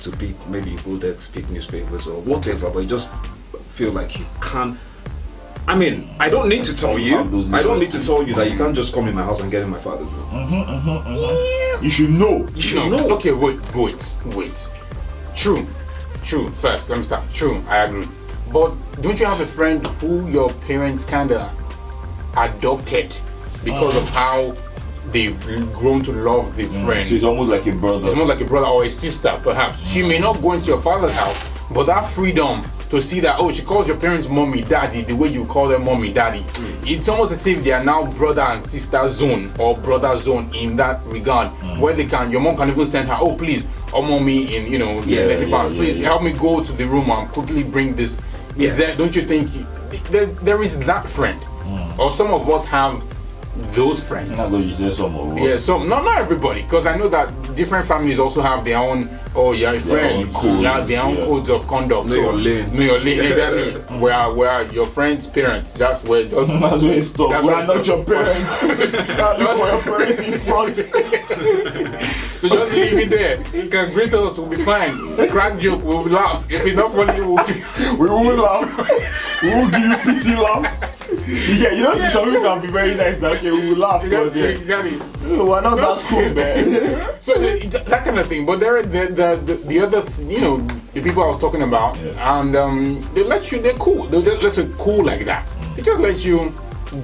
To pick, maybe you go there to pick newspapers or whatever, but you just feel like you can't I mean, I don't need to tell you. have those I don't need to liberties. tell you that you can't just come in my house and get in my father's room. You should know. You should No. know. Okay, wait. True. First, let me start. True, I agree. But don't you have a friend who your parents kinda adopted because of how they've grown to love the friend? So it's almost like a brother. It's more like a brother or a sister, perhaps. She may not go into your father's house, but that freedom to see that, oh, she calls your parents mommy, daddy, the way you call them mommy, daddy. It's almost as if they are now brother and sister zone or brother zone in that regard, where they can, your mom can even send her, oh, please, or mommy in, please help me go to the room and quickly bring this. Is there, don't you think, there is that friend? Or some of us have those friends. I'm not going to say some of us. Yeah, so not everybody, because I know that different families also have their own. Oh, you're a friend. own codes, You have their own codes of conduct. Know your lane. Know your lane. Exactly. where your friend's parents. That's where just. That's where it stops. That's We where are it not stops. your parents. Look for your parents in front. So just leave it there. You can greet us. We'll be fine. Crack joke. We'll laugh. If it's not funny, We will laugh. We will give you pity laughs. Yeah, you know, some people can be very nice. That okay, we will laugh because exactly. we're not that cool, man. So that kind of thing. But there are the others, the people I was talking about, and they let you. They're cool. They just let you cool like that. They just let you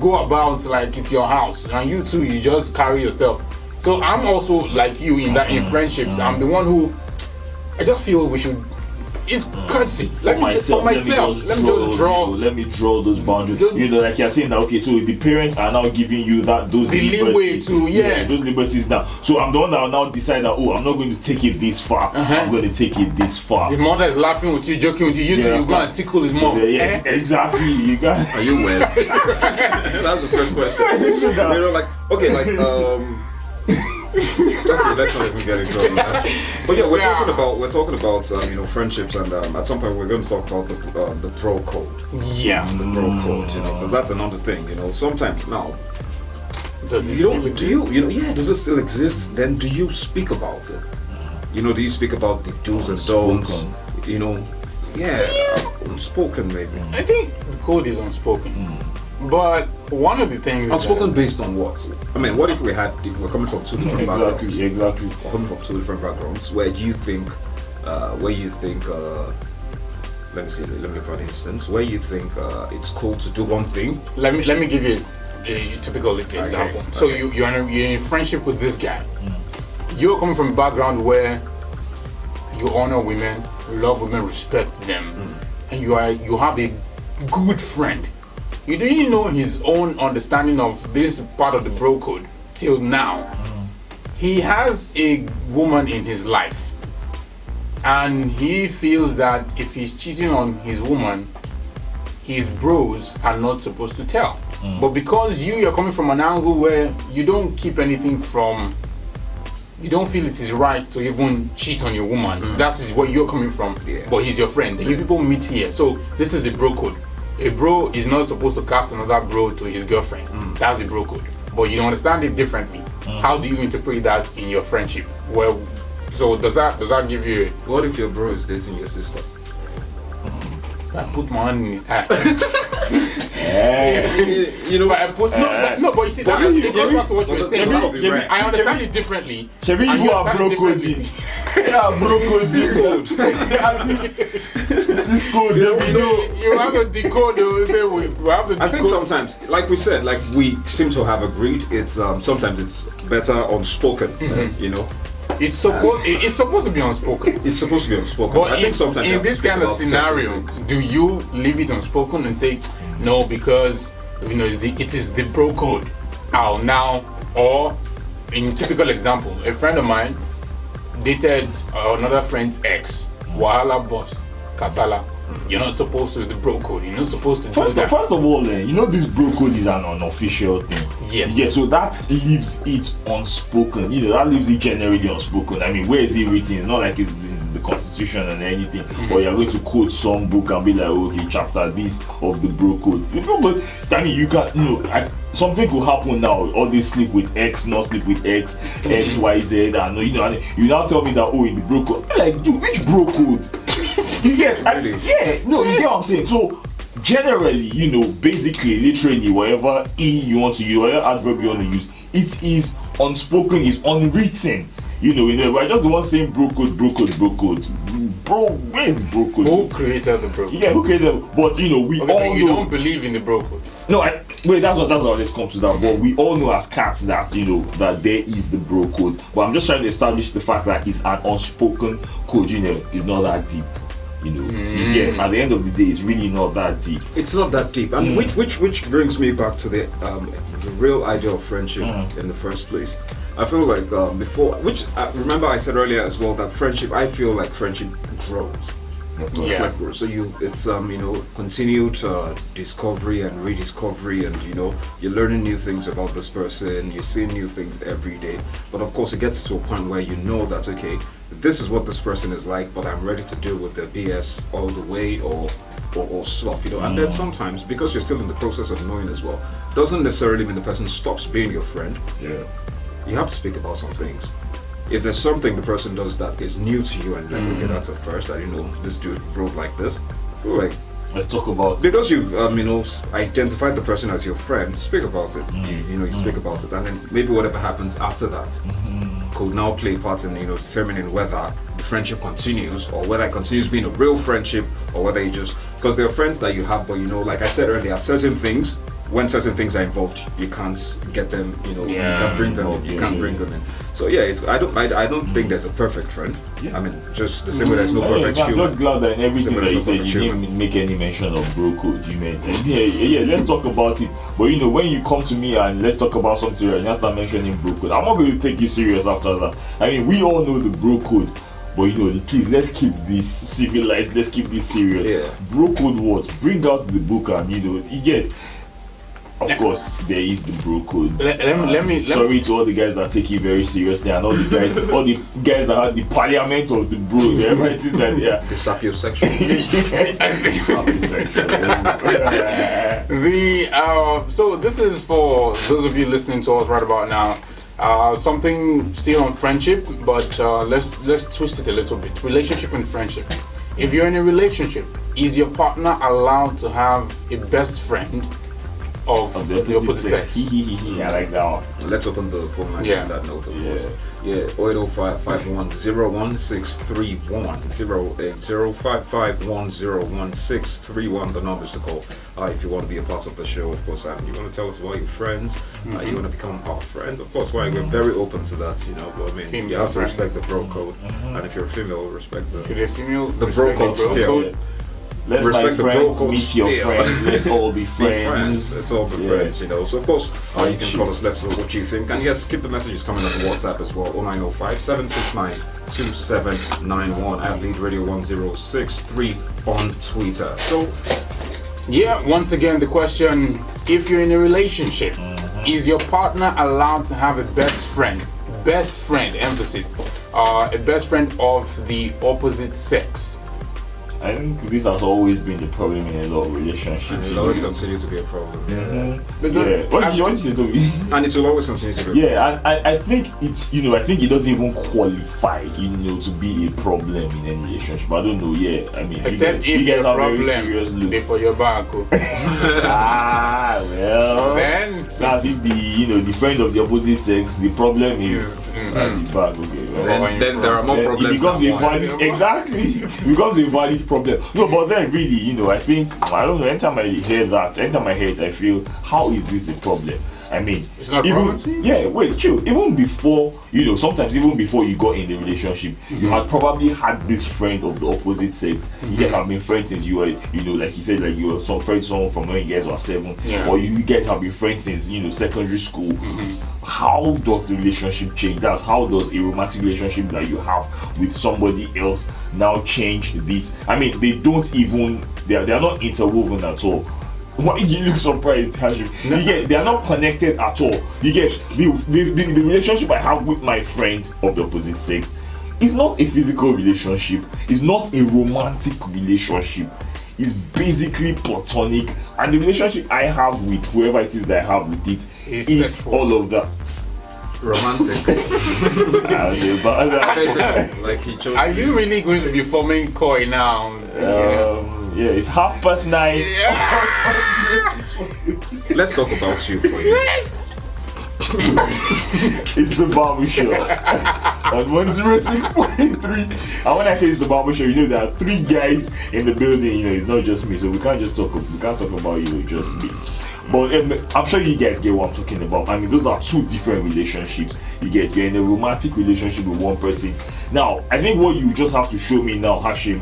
go about like it's your house, and you too. You just carry yourself. So I'm also like you in that in friendships. I'm the one who I just feel we should. It's courtesy. Let me just draw. Let me draw those boundaries. Just- Like you're saying that. Okay, so the parents are now giving you those The leeway liberties. to, those liberties now. So I'm the one that will now decide that. Oh, I'm not going to take it this far. I'm going to take it this far. His mother is laughing with you, joking with you. You two, you go and tickle his mom. Yeah, exactly. You got. Are you well? That's the first question. Okay, let's not even get into that. But yeah, we're talking about friendships, and at some point we're going to talk about the bro code. Yeah. The bro code, because that's another thing. Sometimes now Does it you don't. still Do you? Does it still exist? Then do you speak about it? Do you speak about the do's and don'ts? Unspoken maybe. I think the code is unspoken. But one of the things Unspoken based on what? I mean, what if we're coming from two different backgrounds? Exactly. We're coming from two different backgrounds. Where you think, let me see. Let me give an instance. Where you think it's cool to do one thing. let me give you a typical example. Okay. So you're in friendship with this guy. You're coming from a background where you honor women, love women, respect them, and you have a good friend. You didn't know his own understanding of this part of the bro code till now. He has a woman in his life, and he feels that if he's cheating on his woman, his bros are not supposed to tell. But because you're coming from an angle where you don't keep anything from, you don't feel it is right to even cheat on your woman. That is where you're coming from. Yeah. But he's your friend, and you people meet here. So this is the bro code. A bro is not supposed to cast another bro to his girlfriend. That's the bro code. But you understand it differently. How do you interpret that in your friendship? Well, so does that give you? What if your bro is dating your sister? I put my hand in his eye. You know, But I put no, but you see, it goes back to what you were saying. But that'll be right. I understand it differently. Shebi, and you are understand it bro differently. coding. Yeah, bro coding. Cisco, You have to decode. We have to decode. I think sometimes, like we said, like we seem to have agreed, it's sometimes it's better unspoken. It's supposed to be unspoken. It's supposed to be unspoken. But I think sometimes you in have to this speak kind of about scenario, certain things. do you leave it unspoken and say no because it is the bro code? Now, or in typical example, a friend of mine dated another friend's ex. Wahala boss, kasala. You're not supposed to. It's the bro code. You're not supposed to do that. First of all, this bro code is an unofficial thing. Yes. Yeah, so that leaves it unspoken. That leaves it generally unspoken. I mean, where is it written? It's not like it's the constitution and anything. Or you're going to quote some book and be like, okay, chapter this of the bro code. But I mean, you can, something could happen now. All they sleep with X, not sleep with X, X, Y, Z, and you now tell me that in the bro code. I'm like, dude, which bro code? You get? Really? You get what I'm saying. So generally, basically, literally, whatever you want to use, whatever adverb you want to use, it is unspoken, is unwritten. We're just the one saying bro code. Bro, where's bro code? Who created the bro code? Yeah, who created them? But we all you know. don't believe in the bro code. No, that's what let's come to that. But we all know as cats that that there is the bro code. But I'm just trying to establish the fact that it's an unspoken code. It's not that deep. You get, at the end of the day, it's really not that deep. It's not that deep, and which brings me back to the real idea of friendship in the first place. I feel like remember I said earlier as well that friendship. I feel like friendship grows. Yeah. So it's continued discovery and rediscovery, and you're learning new things about this person. You're seeing new things every day. But of course, it gets to a point where you know that okay, this is what this person is like, but I'm ready to deal with the BS all the way or stuff, And then sometimes, because you're still in the process of knowing as well, doesn't necessarily mean the person stops being your friend. Yeah. You have to speak about some things. If there's something the person does that is new to you and like, okay, that's a first, I didn't know this dude wrote like this. I feel like let's talk about because you've identified the person as your friend, speak about it. You speak about it, and then maybe whatever happens after that could now play part in determining whether the friendship continues or whether it continues being a real friendship or whether you just because there are friends that you have, but like I said earlier, certain things. When certain things are involved, you can't get them. You can't bring them in. You can't bring them in. So yeah, I don't think there's a perfect friend. Yeah. I mean, just the same way there's no perfect human. I'm just glad that in everything that you said, you didn't make any mention of bro code. Yeah, let's talk about it. But when you come to me and let's talk about something and you start mentioning bro code, I'm not going to take you serious after that. I mean, we all know the bro code. But please, let's keep this civilized. Let's keep this serious. Yeah. Bro code what? Bring out the book and you get. Of course, there is the bro code. Sorry to all the guys that take it very seriously and all the guys that have the parliament of the bro. They're writing that the sapiosexual. So this is for those of you listening to us right about now. Something still on friendship, but let's twist it a little bit. Relationship and friendship. If you're in a relationship, is your partner allowed to have a best friend of the opposite sex? I like that one. Let's open the phone line on that note, of course. Yeah, 0805-510-1631, 08055101631, the numbers to call if you want to be a part of the show, of course, and you want to tell us about your friends, you want to become our friends, of course, we're very open to that, but I mean, female, you have to respect the bro code, and if you're a female, respect the bro code still. Let respect my friends meet your friends. Let's all be friends. Let's all be friends, So of course, you can call us. Let's know what you think. And yes, keep the messages coming on WhatsApp as well. 0905-769-2791 at Lead Radio 1063 on Twitter. So once again, the question: if you're in a relationship, is your partner allowed to have a best friend? Best friend, emphasis. A best friend of the opposite sex. I think this has always been the problem in a lot of relationships. And it will always continue to be a problem. What you say to me? And it will always continue to be a problem. And I think it's, I think it doesn't even qualify, to be a problem in any relationship. I don't know, I mean, except you if guys your have problem very serious looks. is for your back. Well, then that's if the friend of the opposite sex, the problem is at the back. Okay, then there are more problems. It becomes a valid problem. No, but then really, I think, I don't know, anytime I hear that, I feel, how is this a problem? I mean, it's not a problem to you? Yeah, wait, chill. Even before, sometimes even before you got in the relationship, you had probably had this friend of the opposite sex. You guys have been friends since you were, like you said, like you were some friends, someone from when you guys were 7, or you guys have been friends since, secondary school. How does the relationship change? That's how does a romantic relationship that you have with somebody else now change this? I mean, they don't even, they are not interwoven at all. Why do you look surprised, Hashim? You get, they are not connected at all. You get, the relationship I have with my friend of the opposite sex is not a physical relationship. It's not a romantic relationship. It's basically platonic. And the relationship I have with whoever it is that I have with it is all of that. Romantic. Are you really going to be forming koi now? Yeah, it's 9:30. Let's talk about you for a minute. It's the Barbershop on 106.3. And when I say it's the Barbershop, you know there are 3 guys in the building. You know, it's not just me, so we can't talk about just me. But I'm sure you guys get what I'm talking about. I mean, those are 2 different relationships. You're in a romantic relationship with one person. Now, I think what you just have to show me now, Hashim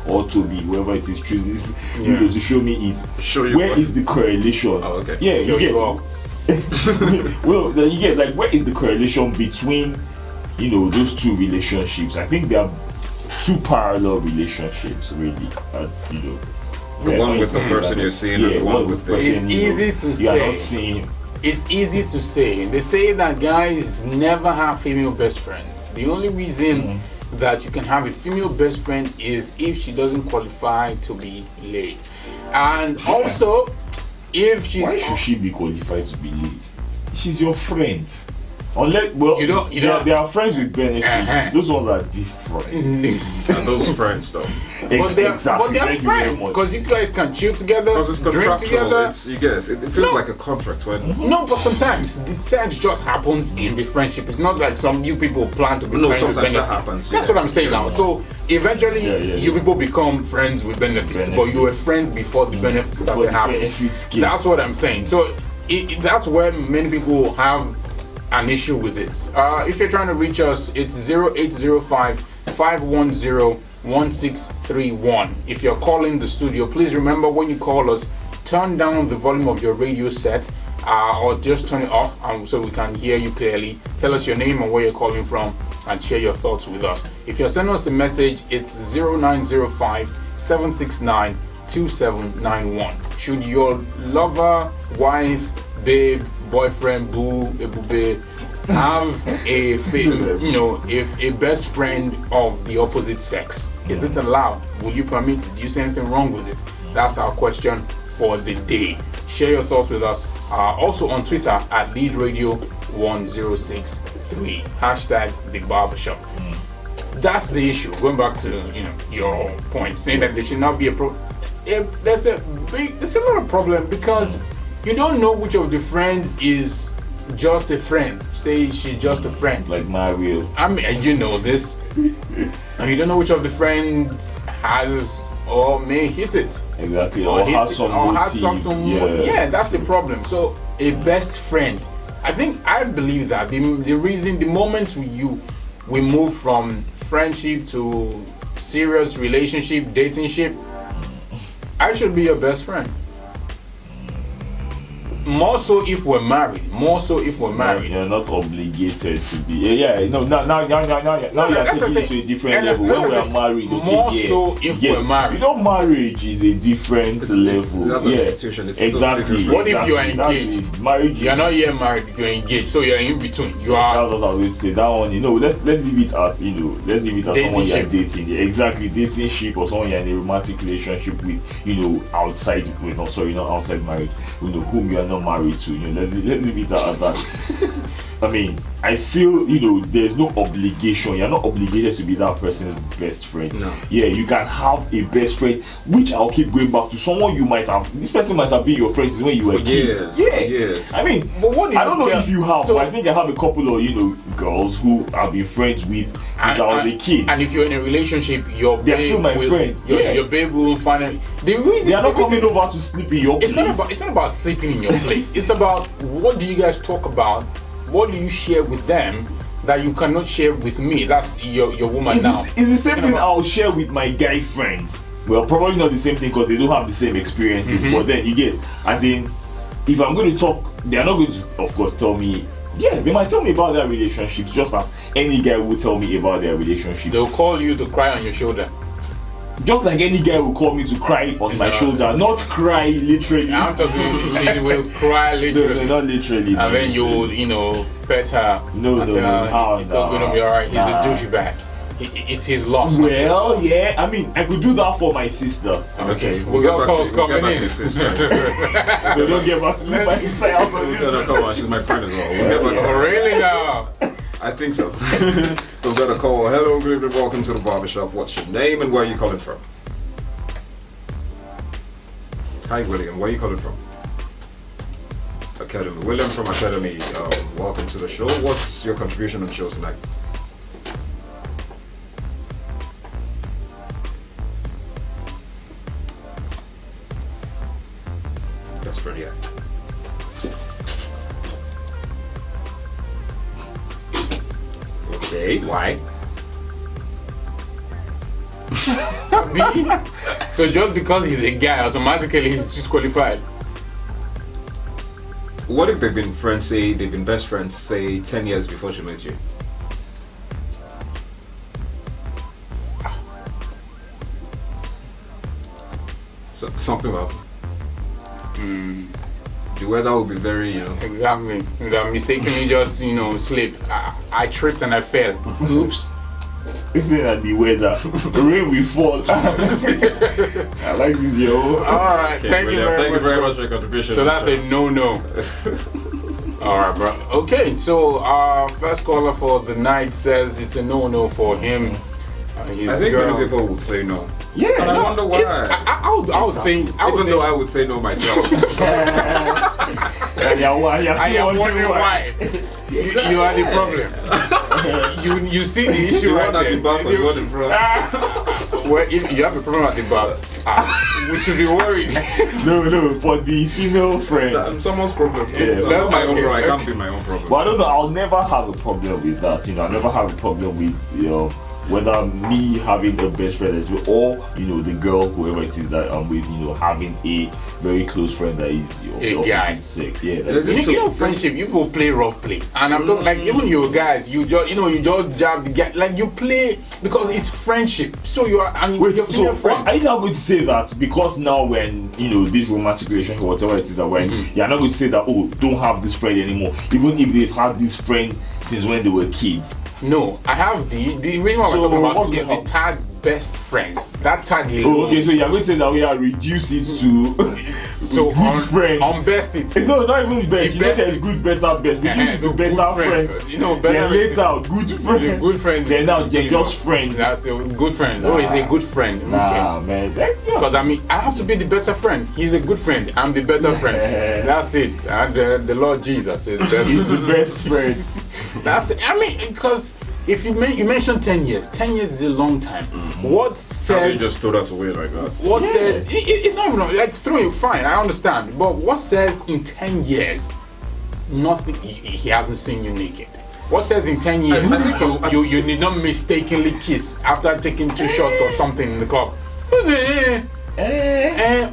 or Toby, whoever it is chooses, you know, to show me is where is the correlation? Oh, okay. Yeah, you get. Well, then you get like where is the correlation between, you know, those 2 relationships? I think they are 2 parallel relationships, really. That's, you know, the one with the person you're seeing, and the one with the It's person easy to you are say. not seeing. It's easy to say. They say that guys never have female best friends. The only reason that you can have a female best friend is if she doesn't qualify to be laid, and also if she's. Why should she be qualified to be late? She's your friend. Unless, well, You don't- they are friends with benefits. Uh-huh. Those ones are different. and those friends though. But they're Exactly. Thank you very friends much. because you guys can chill together, Because it's drink contractual. together. It's, you guess it feels like a contract when. No, but sometimes the sex just happens in the friendship. It's not like some new people plan to be No, friends with sometimes that benefits. happens, That's yeah. what I'm saying now. So eventually, Yeah. you people become friends with benefits, but you were friends before the benefits Before started the happening. benefits came. That's what I'm saying. So that's where many people have an issue with it. If you're trying to reach us, it's 0805-510-1631. If you're calling the studio, please remember when you call us, turn down the volume of your radio set or just turn it off so we can hear you clearly. Tell us your name and where you're calling from and share your thoughts with us. If you're sending us a message, it's 0905-769-2791. Should your lover, wife, babe, boyfriend, boo, ebube have if a best friend of the opposite sex, is it allowed? Will you permit it? Do you see anything wrong with it? That's our question for the day. Share your thoughts with us. Also on Twitter at LeadRadio1063 #The Barbershop. That's the issue. Going back to your point, saying that there should not be a problem. There's a lot of problem because you don't know which of the friends is just a friend. Say she's just a friend. Like Mario. I mean, you know this. And you don't know which of the friends has or may hit it. Exactly. Or hit has it, some or motive. has something. Yeah, that's the problem. So a best friend. I believe that the moment we move from friendship to serious relationship, datingship, I should be your best friend. More so if we're married. You're not obligated to be. Yeah. No. Now you're that's taking the it to a thing. different And level. that's When we the are thing. married, okay, More so if we're married. You know, marriage is a different level. That's an institution. It's exactly. totally What if you are That's engaged? it. Marriage. You're not yet married, you're engaged, so you're in between. You are. That's what I would say. That one, let's leave it at let's leave it at someone you're Dating-ship. dating. Yeah, exactly, dating ship or someone you're in a romantic relationship with. Outside. Not outside marriage. Whom you are not married to. Let's leave it at that. I mean, I feel there's no obligation. You're not obligated to be that person's best friend. No. Yeah, you can have a best friend, which I'll keep going back to. Someone you might have. This person might have been your friend since when you were kids. Yes. I mean, But what do I you don't know tell- if you have, so- but I think I have a couple of girls who I've been friends with since I was a kid. And if you're in a relationship, your They're babe still my will, friends. Your, Yeah. your babe will find it. The reason They are not coming over to sleep in your It's place. not about sleeping in your place. It's about what do you guys talk about? What do you share with them that you cannot share with me? That's your woman now. It's the same thing I'll share with my guy friends. Well, probably not the same thing because they don't have the same experiences. But then you get, as in, if I'm going to talk, they are not going to, of course, tell me. Yeah, they might tell me about their relationships just as any guy would tell me about their relationship. They'll call you to cry on your shoulder. Just like any guy will call me to cry on my shoulder, not cry literally. I'm talking. She will cry No, literally, not literally. and then you pet her. No, and no, tell her no, it's all gonna be alright. He's nah. a douchebag. It's his loss. not your Well, loss. yeah, I mean, I could do that for my sister. Okay, We got get back calls to- we'll get coming back to in. your sister. No, don't get back to me, my sister. No, come on, she's my friend as well. We'll get back to Oh, her. really now? I think so. We've got a call. Hello, good evening. Welcome to the Barbershop. What's your name and where are you calling from? Hi, William. Where are you calling from? Academy. William from Academy. Welcome to the show. What's your contribution on the show tonight? Best friend, yeah. Okay, why? B. So just because he's a guy, automatically he's disqualified. What if they've been friends, say they've been best friends, say 10 years before she met you? So, something about the weather will be very, Exactly. That mistakenly just, slipped. I tripped and I fell. Oops. Isn't that the weather? The rain will fall. I like this, yo. Alright, Okay, thank you William, very much. for your contribution. So that's a no-no. Alright, bro. Okay, so our first caller for the night says it's a no-no for him. His I think girl. many people would say no. Yeah. And I wonder why. I was thinking. Even though I would say no myself. I am wondering why. You are the problem. you see the issue You right want at the back or you want there. in front? Well, if you have a problem at the back, we should be worried. No, for the female friend. That's someone's problem. Yeah, That's that's my own okay. problem. I can't be my own problem. But I don't know, I'll never have a problem with that. I never have a problem with, whether me having a best friend as well, or, the girl, whoever it is that I'm with, having a very close friend that is the A guy. opposite sex. Yeah, There's that's this- Friendship, you go play rough play. And I'm talking like even your guys, you just jab the guy. Like you play because it's friendship. So you are, and Wait, your female so friend. are you not going to say that because now when this romantic relationship, whatever it is that when you're not going to say that, oh, don't have this friend anymore, even if they've had this friend since when they were kids? No, I have the reason why So we're talking about what's it is going the on? tag best friend. That tag Oh, alone. okay, so you're going to say that we are reduce it to So good friend. unbest it. No, not even best. The best There's is- good, better, best. We use it so to better good friend. better Then later, good friend. The good friend. Then now they're just friends. That's a good friend. Oh, he's a good friend. Okay. Nah, man. Because I have to be the better friend. He's a good friend. I'm the better friend. That's it. And the Lord Jesus is He's the best friend. That's it. Because if you mentioned 10 years, 10 years is a long time. What How do says? you just throw that away like that? What says? It's not even like throwing. Fine, I understand. But what says in 10 years? Nothing. He hasn't seen you naked. What says in 10 years? I think you did not mistakenly kiss after taking 2 shots or something in the club.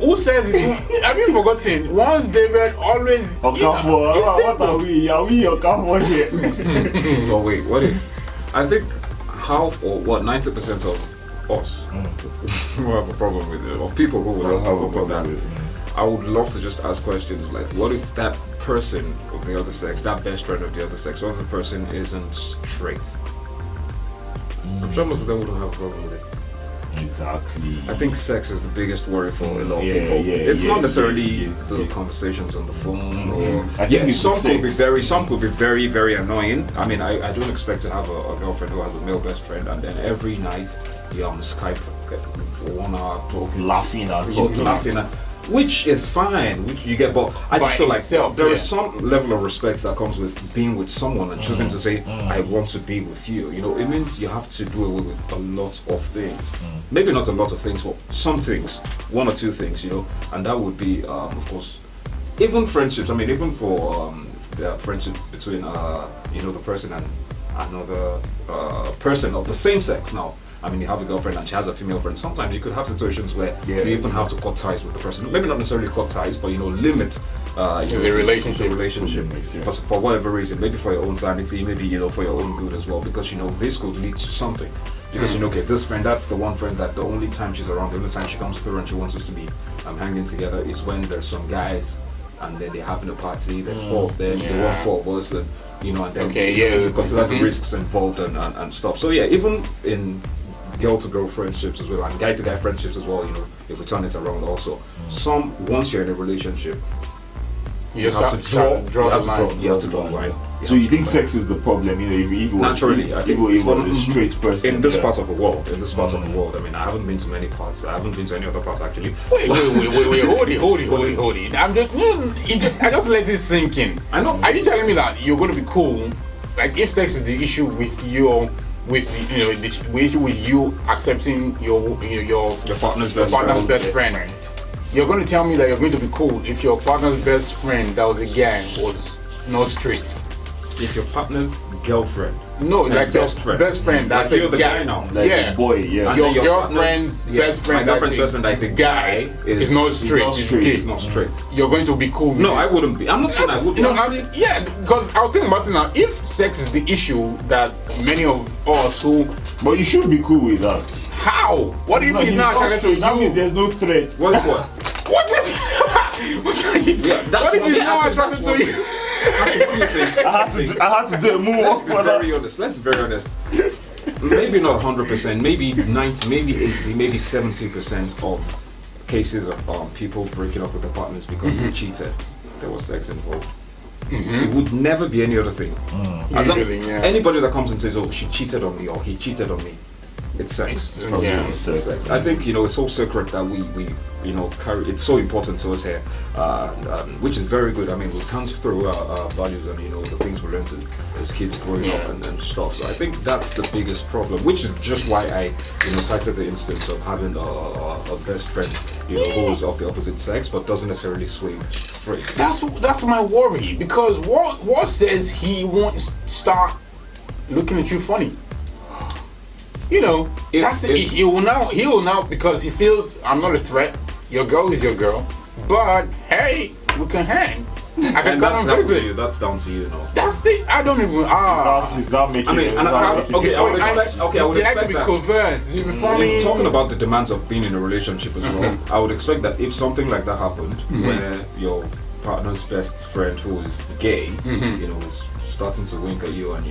Who says it? Have you forgotten? Once David always. Okafor, it's what simple. are we? Are we Okafor here? Oh wait, what if? I think 90% of us who have a problem with it, of people who will have a problem with that. I would love to just ask questions like, what if that person of the other sex, that best friend of the other sex, what if the person isn't straight? I'm sure most of them wouldn't have a problem with it. Exactly. I think sex is the biggest worry for a lot of Yeah, people. yeah, It's yeah, not necessarily yeah, the yeah. conversations on the phone or I think it's some the could be sex. some could be very, very annoying. I mean, I don't expect to have a girlfriend who has a male best friend and then every night you're on Skype for 1 hour talking, Laughing and talking, talking. laughing, which is fine, which you get, but I By just feel like itself, there yeah. is some level of respect that comes with being with someone and choosing to say, I want to be with you. It means you have to do away with a lot of things. Maybe not a lot of things, but some things, 1 or 2 things, and that would be, of course, even friendships. I mean, even for the friendship between, the person and another person of the same sex now. I mean, you have a girlfriend and she has a female friend. Sometimes you could have situations where you even have to cut ties with the person. Maybe not necessarily cut ties, but limit The relationship. The relationship for whatever reason. Maybe for your own sanity. Maybe for your own good as well. Because this could lead to something. Because okay, this friend, that's the one friend that the only time she's around, the only time she comes through and she wants us to be hanging together is when there's some guys and then they're having a party. There's 4 of them. They want 4 of us and and then you consider the risks involved and stuff. So yeah, even in girl-to-girl friendships as well and guy-to-guy friendships as well, if we turn it around also, once you're in a relationship, you have to draw the line. You have to draw the line. So you think sex is the problem? You know, if it was Naturally, I think if it was a straight person in this part of the world, I mean, I haven't been to many parts. I haven't been to any other parts actually. Wait, hold it. I just let it sink in. I know. Are you telling me that you're going to be cool? Like, if sex is the issue with the issue with you accepting your partner's best friend, you're going to tell me that you're going to be cool if your partner's best friend that was a guy was not straight. If your partner's girlfriend, no, like your best friend that's like you're a the guy now, like a boy, yeah. Your girlfriend's best friend that's a guy is not straight. It's not straight. You're going to be cool with No, it. I wouldn't be. I'm not saying I would be. Because I was thinking about it now. If sex is the issue that many of us who, But you should be cool with that. how? What if he's not attracted to That means you? there's no threat. What if what? What if? What if he's not attracted to you? Actually, what do you think? I had to do a move Let's off be for very that. honest. Let's be very honest. Maybe not 100%, maybe 90, maybe 80, maybe 70% of cases of people breaking up with their partners because they cheated. There was sex involved. It would never be any other thing. As long, anybody that comes and says, "Oh, she cheated on me" or "he cheated on me," it's sex. Yeah. Sex. I think it's so sacred that we carry. It's so important to us here, which is very good. I mean, we can't throw our values and the things we learned as kids growing up and stuff. So I think that's the biggest problem, which is just why I cited the instance of having a best friend who is of the opposite sex but doesn't necessarily swing straight. That's my worry, because what says he won't start looking at you funny? He will now because he feels I'm not a threat. Your girl is your girl, but hey, we can hang. I can come and visit. That's down to you, That's the. I don't even. It's not making. I mean, I would expect to be covert. Talking about the demands of being in a relationship as well, I would expect that if something like that happened, where your partner's best friend who is gay, is starting to wink at you and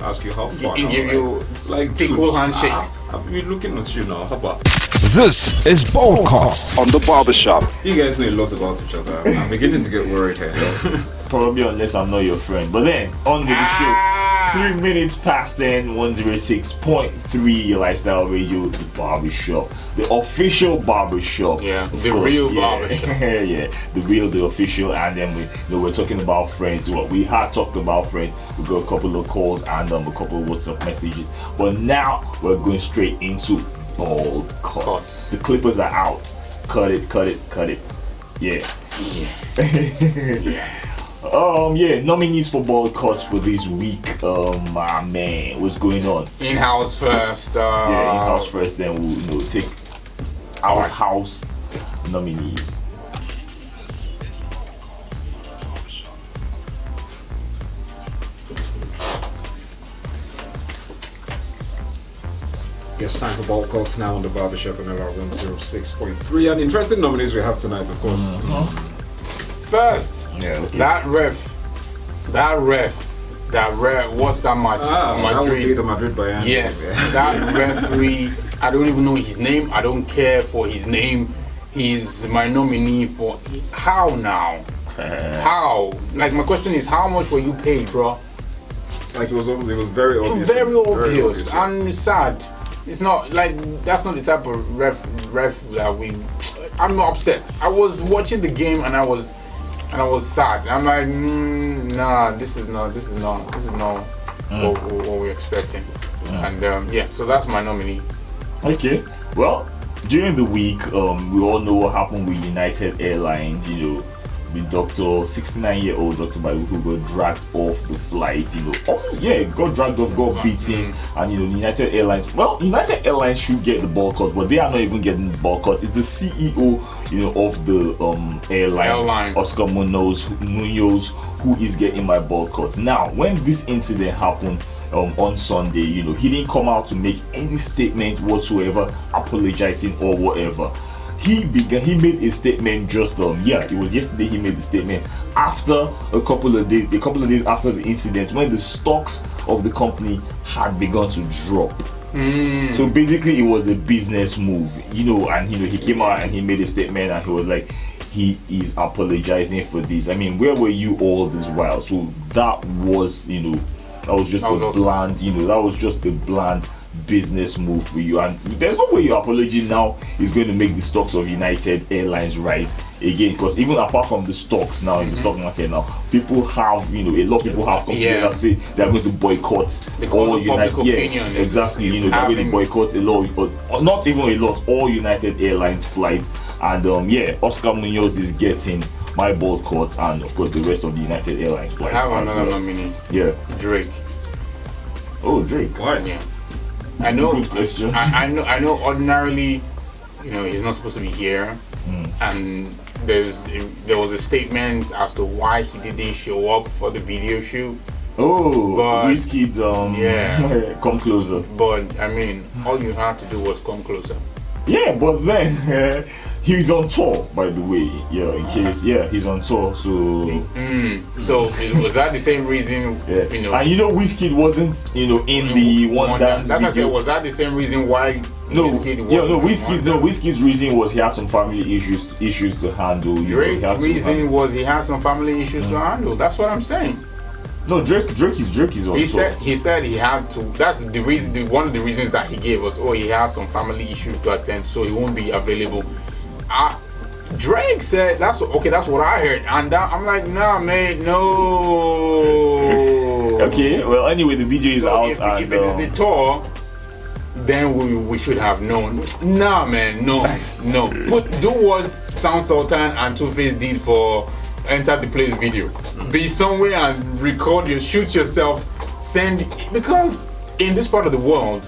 ask you how far, like equal handshakes. I've been looking at you now. How about? This is Ball Cuts on the Barbershop. You guys know a lot about each other. I'm beginning to get worried here. Probably unless I'm not your friend. But then on with the show. 3 minutes past 10, 106.3 your lifestyle radio, the Barbershop, the official Barbershop. Yeah, the real Barbershop. Yeah, the official. And then we're talking about friends. Well, we had talked about friends. We got a couple of calls and a couple of WhatsApp messages. But now we're going straight into ball cuts. The clippers are out. Cut it. Yeah. Nominees for ball cuts for this week. My man, what's going on? In-house first. In-house first, then we'll take out-house nominees. Yes, time for ball calls now on the Barbershop and LR 106.3. And interesting nominees we have tonight, of course. First, that ref, what's that match? That would be the Madrid Bayern. Yes, that referee, I don't even know his name. I don't care for his name. He's my nominee for. How now? How? Like, my question is, how much were you paid, bro? Like, it was very obvious. Very obvious. And it's sad. It's not like, that's not the type of ref that we. I'm not upset. I was watching the game and I was sad. I'm like, nah, this is not what we're expecting. And so that's my nominee. Okay. Well, during the week, we all know what happened with United Airlines. With 69-year-old Dr. Bayu, who got dragged off the flight. Got dragged off, got beaten, and United Airlines. Well, United Airlines should get the ball cut, but they are not even getting the ball cuts. It's the CEO, of the airline, Oscar Munoz, who is getting my ball cuts. Now, when this incident happened on Sunday, he didn't come out to make any statement whatsoever, apologizing or whatever. He made a statement just it was yesterday he made the statement after a couple of days after the incident, when the stocks of the company had begun to drop. So basically it was a business move, and he came out and he made a statement and he was like, he is apologizing for this. I mean, where were you all this while? So that was, that was just a bland, that was just a bland business move for you, and there's no way your apology now is going to make the stocks of United Airlines rise again, because even apart from the stocks now in the stock market now, people have, a lot of people have come together and say they're going to boycott all United. Exactly. They're going to boycott a lot, or not even a lot, all United Airlines flights, and Oscar Munoz is getting my boycott, and of course the rest of the United Airlines flights. I have another nominee. Drake. Oh, Drake. What? Yeah. I know. Good question. I know. Ordinarily, he's not supposed to be here, and there was a statement as to why he didn't show up for the video shoot. Oh, Wizkid's come closer. But I mean, all you had to do was come closer. Yeah, but then he's on tour, by the way. In case, he's on tour. So, so was that the same reason? And Wizkid wasn't, in the one dance. That's what I said. Was that the same reason why? Wizkid's reason was he had some family issues to handle. Drake's reason was he had some family issues to handle. That's what I'm saying. No, Drake is on tour. He said he had to. That's the reason. One of the reasons that he gave was, he has some family issues to attend, so he won't be available. Drake said that's what I heard, and I'm like, nah, man, no. Okay, well, anyway, the video is out. If it is the tour, then we should have known. Nah, man, no. Do what Sound Sultan and Two-Face did for Enter the Place video. Be somewhere and record shoot yourself, send, because in this part of the world,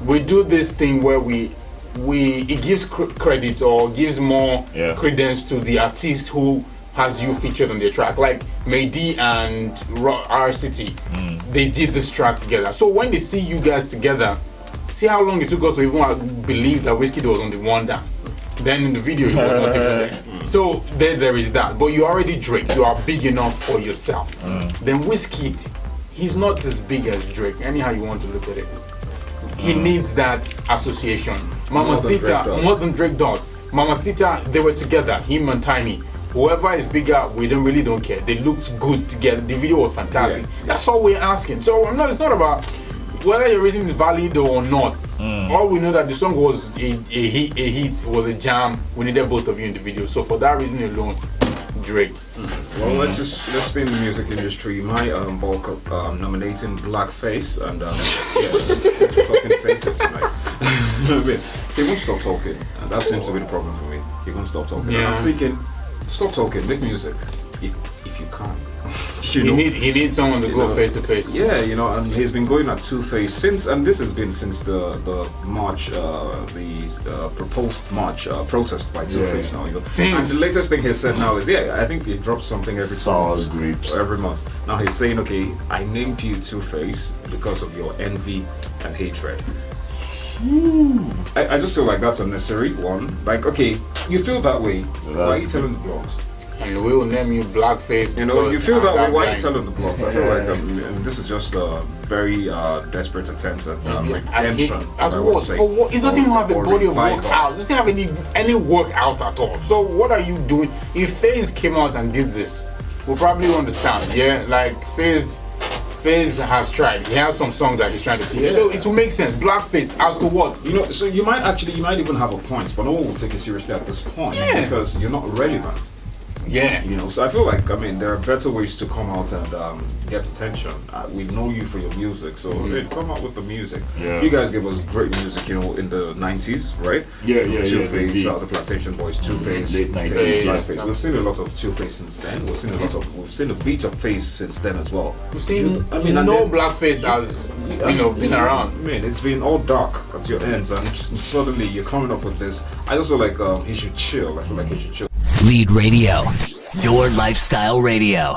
we do this thing where it gives credit or gives more credence to the artist who has you featured on their track, like Mehdi and RCT. They did this track together. So when they see you guys together, see how long it took us to even believe that Wizkid was on the one dance. Then in the video, he was not even there. So there is that. But you already Drake. You are big enough for yourself. Then Wizkid, he's not as big as Drake. Anyhow you want to look at it, he needs that association. Mamacita, more than Drake does. Mamacita, they were together. Him and Tiny. Whoever is bigger, we don't care. They looked good together. The video was fantastic. That's all we're asking. So no, it's not about whether your reason is valid or not. All we know that the song was a hit, it was a jam. We needed both of you in the video. So for that reason alone, Drake. Well, let's stay in the music industry. My bulk of nominating Blackface, and since we're talking faces tonight, he won't stop talking, and that seems to be the problem for me. He won't stop talking. And I'm thinking, stop talking, make music if you can. He needs someone to go face to face. Yeah, and he's been going at Two-Face since the march, the proposed march protest by Two-Face now. And the latest thing he said now is, I think he drops something every 2 months or every month. Now he's saying, okay, I named you Two-Face because of your envy and hatred. I just feel like that's a necessary one. Like, okay, you feel that way. Why are you telling the blogs? And we'll name you Blackface. You feel that way. Why are you telling the blogs? I feel like this is just a very desperate attempt at redemption. For what? It doesn't even have a body of work out. It doesn't have any work out at all. So what are you doing? If FaZe came out and did this, we'll probably understand. Yeah, like FaZe has tried. He has some songs that he's trying to push. So it will make sense. Blackface as to what? So you might even have a point, but no one will take it seriously at this point because you're not relevant. Yeah. So I feel like, there are better ways to come out and get attention. We know you for your music, so come out with the music. Yeah. You guys gave us great music, in the 90s, right? Two-Face, the Plantation Boys, Two-Face, late 90s. Blackface. We've seen a lot of Two-Face since then. We've seen a beat of Face since then as well. We've seen Blackface has been around. It's been all dark at your ends, and suddenly you're coming up with this. I just feel like he should chill. I feel like he should chill. Lead Radio, your lifestyle radio.